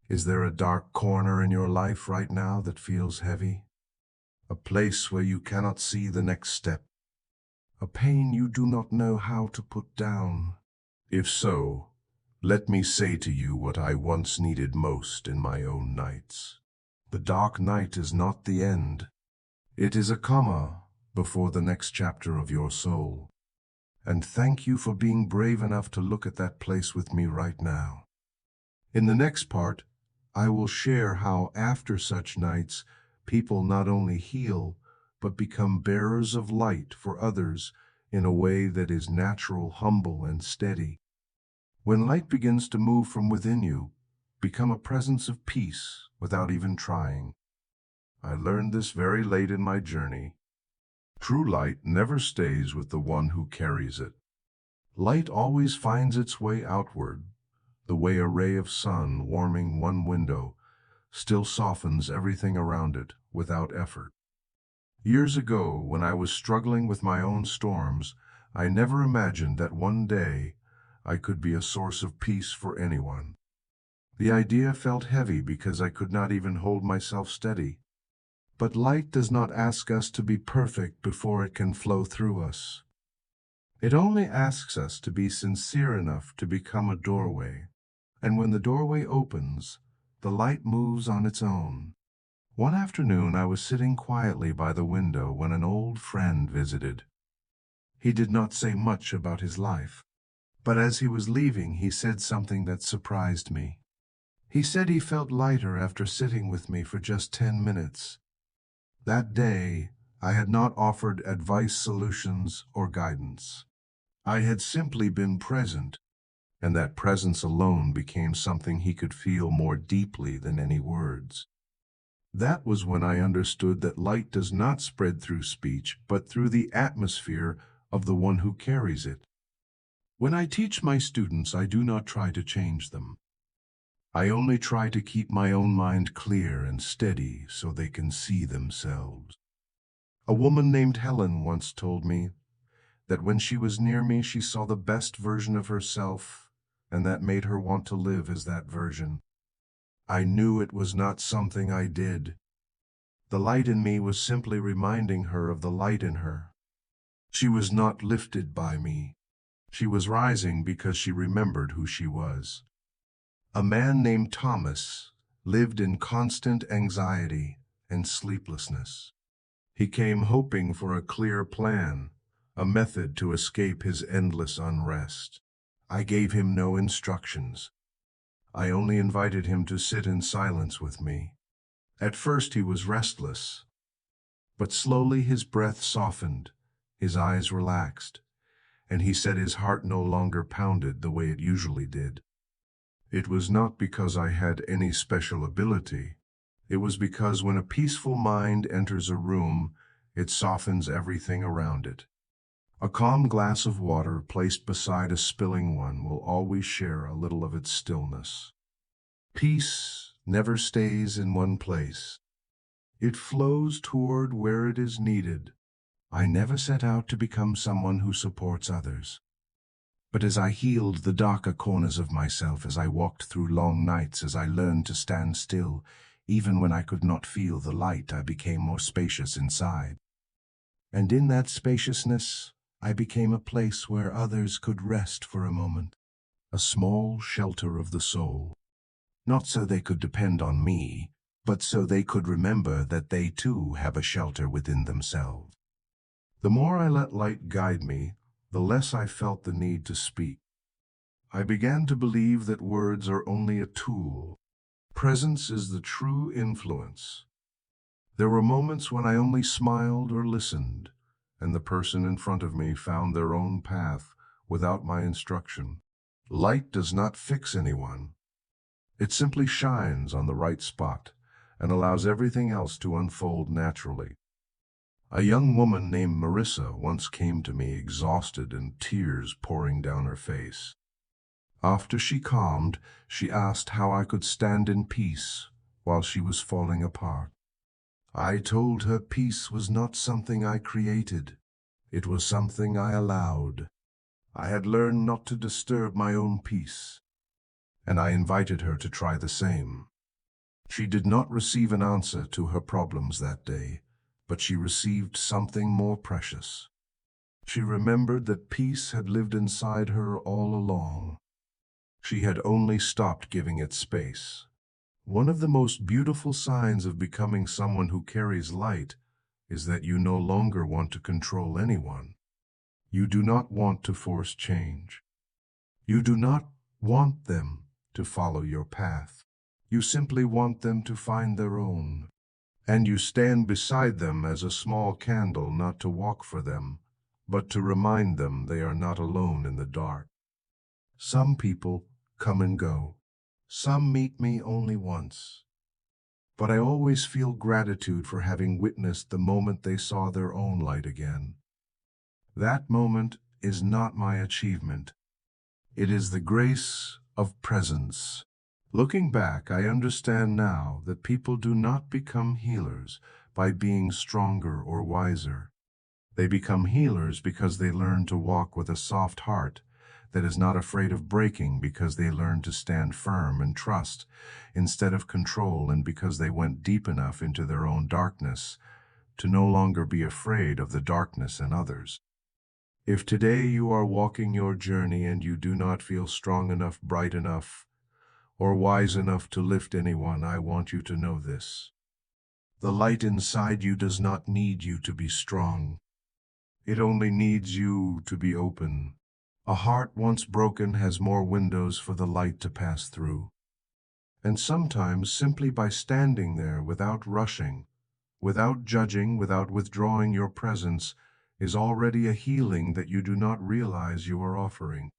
Is there a dark corner in your life right now that feels heavy? A place where you cannot see the next step? A pain you do not know how to put down? If so, let me say to you what I once needed most in my own nights. The dark night is not the end. It is a comma before the next chapter of your soul. And thank you for being brave enough to look at that place with me right now. In the next part, I will share how after such nights, people not only heal, but become bearers of light for others in a way that is natural, humble, and steady. When light begins to move from within you, become a presence of peace without even trying. I learned this very late in my journey. True light never stays with the one who carries it. Light always finds its way outward, the way a ray of sun warming one window still softens everything around it without effort. Years ago, when I was struggling with my own storms, I never imagined that one day I could be a source of peace for anyone. The idea felt heavy because I could not even hold myself steady. But light does not ask us to be perfect before it can flow through us. It only asks us to be sincere enough to become a doorway. And when the doorway opens, the light moves on its own. One afternoon, I was sitting quietly by the window when an old friend visited. He did not say much about his life, but as he was leaving, he said something that surprised me. He said he felt lighter after sitting with me for just 10 minutes. That day, I had not offered advice, solutions, or guidance. I had simply been present, and that presence alone became something he could feel more deeply than any words. That was when I understood that light does not spread through speech, but through the atmosphere of the one who carries it. When I teach my students, I do not try to change them. I only try to keep my own mind clear and steady so they can see themselves. A woman named Helen once told me that when she was near me, she saw the best version of herself, and that made her want to live as that version. I knew it was not something I did. The light in me was simply reminding her of the light in her. She was not lifted by me. She was rising because she remembered who she was. A man named Thomas lived in constant anxiety and sleeplessness. He came hoping for a clear plan, a method to escape his endless unrest. I gave him no instructions. I only invited him to sit in silence with me. At first he was restless, but slowly his breath softened, his eyes relaxed, and he said his heart no longer pounded the way it usually did. It was not because I had any special ability. It was because when a peaceful mind enters a room, it softens everything around it. A calm glass of water placed beside a spilling one will always share a little of its stillness. Peace never stays in one place. It flows toward where it is needed. I never set out to become someone who supports others. But as I healed the darker corners of myself, as I walked through long nights, as I learned to stand still, even when I could not feel the light, I became more spacious inside. And in that spaciousness, I became a place where others could rest for a moment, a small shelter of the soul. Not so they could depend on me, but so they could remember that they too have a shelter within themselves. The more I let light guide me, the less I felt the need to speak. I began to believe that words are only a tool. Presence is the true influence. There were moments when I only smiled or listened, and the person in front of me found their own path without my instruction. Light does not fix anyone. It simply shines on the right spot and allows everything else to unfold naturally. A young woman named Marissa once came to me exhausted and tears pouring down her face. After she calmed, she asked how I could stand in peace while she was falling apart. I told her peace was not something I created. It was something I allowed. I had learned not to disturb my own peace, and I invited her to try the same. She did not receive an answer to her problems that day, but she received something more precious. She remembered that peace had lived inside her all along. She had only stopped giving it space. One of the most beautiful signs of becoming someone who carries light is that you no longer want to control anyone. You do not want to force change. You do not want them to follow your path. You simply want them to find their own. And you stand beside them as a small candle, not to walk for them, but to remind them they are not alone in the dark. Some people come and go. Some meet me only once. But I always feel gratitude for having witnessed the moment they saw their own light again. That moment is not my achievement. It is the grace of presence. Looking back, I understand now that people do not become healers by being stronger or wiser. They become healers because they learn to walk with a soft heart that is not afraid of breaking, because they learn to stand firm and trust instead of control, and because they went deep enough into their own darkness to no longer be afraid of the darkness in others. If today you are walking your journey and you do not feel strong enough, bright enough, or wise enough to lift anyone, I want you to know this. The light inside you does not need you to be strong. It only needs you to be open. A heart once broken has more windows for the light to pass through. And sometimes simply by standing there without rushing, without judging, without withdrawing your presence, is already a healing that you do not realize you are offering.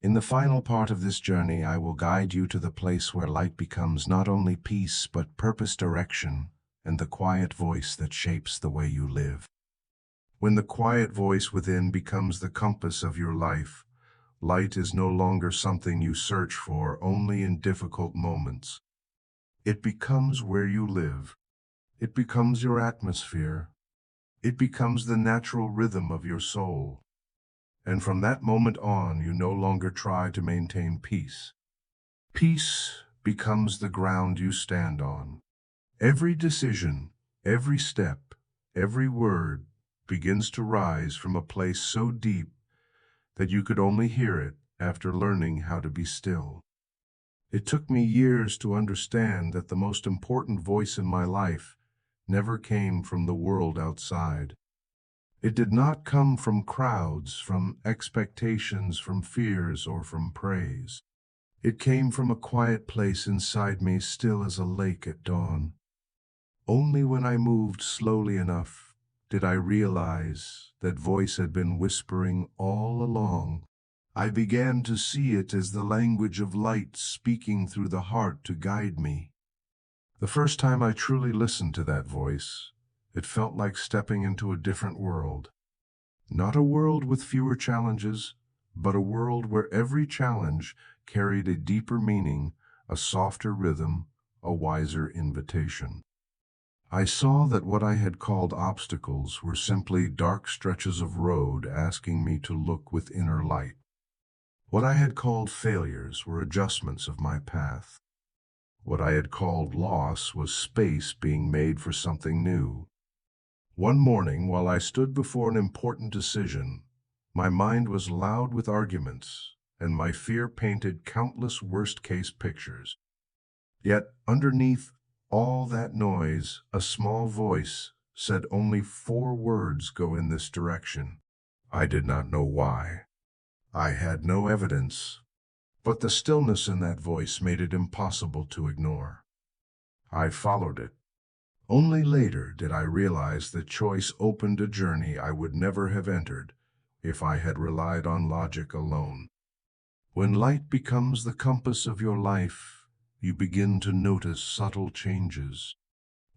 In the final part of this journey, I will guide you to the place where light becomes not only peace, but purpose, direction, and the quiet voice that shapes the way you live. When the quiet voice within becomes the compass of your life, light is no longer something you search for only in difficult moments. It becomes where you live. It becomes your atmosphere. It becomes the natural rhythm of your soul. And from that moment on, you no longer try to maintain peace. Peace becomes the ground you stand on. Every decision, every step, every word begins to rise from a place so deep that you could only hear it after learning how to be still. It took me years to understand that the most important voice in my life never came from the world outside. It did not come from crowds, from expectations, from fears, or from praise. It came from a quiet place inside me, still as a lake at dawn. Only when I moved slowly enough did I realize that voice had been whispering all along. I began to see it as the language of light speaking through the heart to guide me. The first time I truly listened to that voice, it felt like stepping into a different world. Not a world with fewer challenges, but a world where every challenge carried a deeper meaning, a softer rhythm, a wiser invitation. I saw that what I had called obstacles were simply dark stretches of road asking me to look with inner light. What I had called failures were adjustments of my path. What I had called loss was space being made for something new. One morning, while I stood before an important decision, my mind was loud with arguments, and my fear painted countless worst-case pictures. Yet, underneath all that noise, a small voice said only 4 words go in this direction. I did not know why. I had no evidence, but the stillness in that voice made it impossible to ignore. I followed it. Only later did I realize that choice opened a journey I would never have entered if I had relied on logic alone. When light becomes the compass of your life, you begin to notice subtle changes.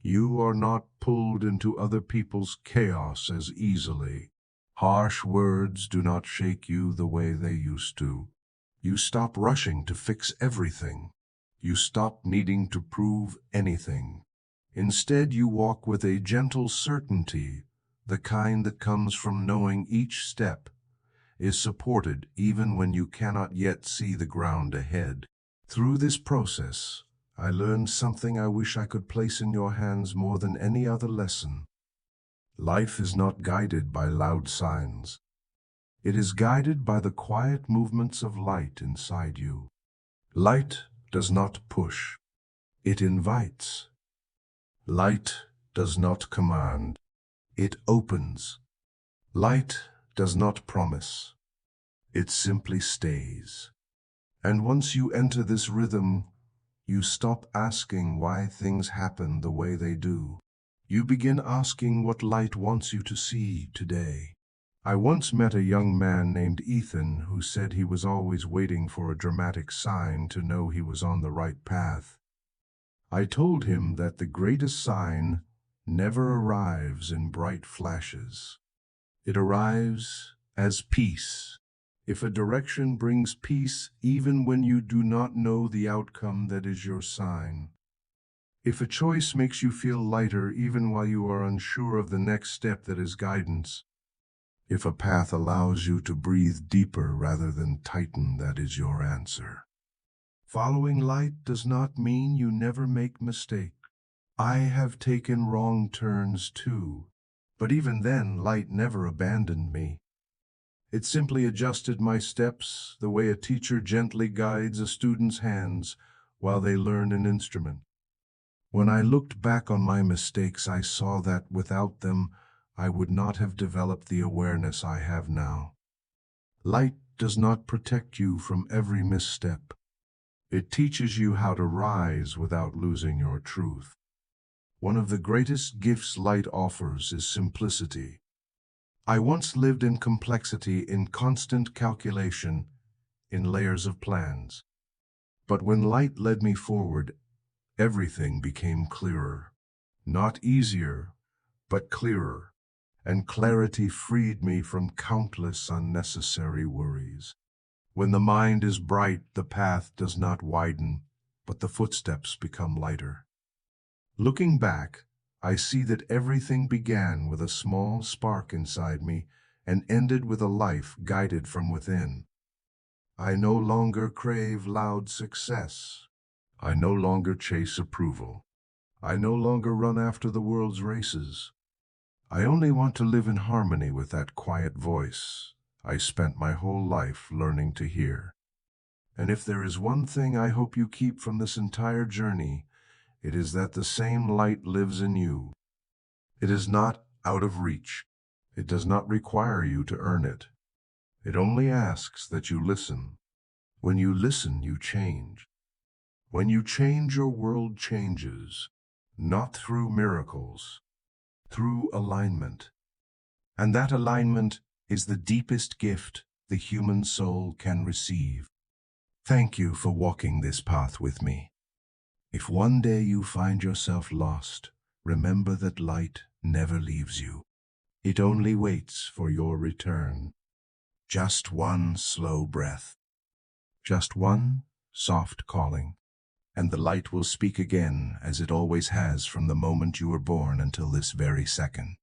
You are not pulled into other people's chaos as easily. Harsh words do not shake you the way they used to. You stop rushing to fix everything. You stop needing to prove anything. Instead, you walk with a gentle certainty, the kind that comes from knowing each step is supported even when you cannot yet see the ground ahead. Through this process, I learned something I wish I could place in your hands more than any other lesson. Life is not guided by loud signs. It is guided by the quiet movements of light inside you. Light does not push. It invites. Light does not command. It opens. Light does not promise. It simply stays. And once you enter this rhythm, you stop asking why things happen the way they do. You begin asking what light wants you to see today. I once met a young man named Ethan who said he was always waiting for a dramatic sign to know he was on the right path. I told him that the greatest sign never arrives in bright flashes. It arrives as peace. If a direction brings peace even when you do not know the outcome, that is your sign. If a choice makes you feel lighter even while you are unsure of the next step, that is guidance. If a path allows you to breathe deeper rather than tighten, that is your answer. Following light does not mean you never make mistakes. I have taken wrong turns too, but even then light never abandoned me. It simply adjusted my steps the way a teacher gently guides a student's hands while they learn an instrument. When I looked back on my mistakes, I saw that without them, I would not have developed the awareness I have now. Light does not protect you from every misstep. It teaches you how to rise without losing your truth. One of the greatest gifts light offers is simplicity. I once lived in complexity, in constant calculation, in layers of plans. But when light led me forward, everything became clearer. Not easier, but clearer. And clarity freed me from countless unnecessary worries. When the mind is bright, the path does not widen, but the footsteps become lighter. Looking back, I see that everything began with a small spark inside me and ended with a life guided from within. I no longer crave loud success. I no longer chase approval. I no longer run after the world's races. I only want to live in harmony with that quiet voice I spent my whole life learning to hear. And if there is one thing I hope you keep from this entire journey, it is that the same light lives in you. It is not out of reach. It does not require you to earn it. It only asks that you listen. When you listen, you change. When you change, your world changes, not through miracles, through alignment. And that alignment is the deepest gift the human soul can receive. Thank you for walking this path with me. If one day you find yourself lost, remember that light never leaves you. It only waits for your return. Just one slow breath, just one soft calling, and the light will speak again as it always has from the moment you were born until this very second.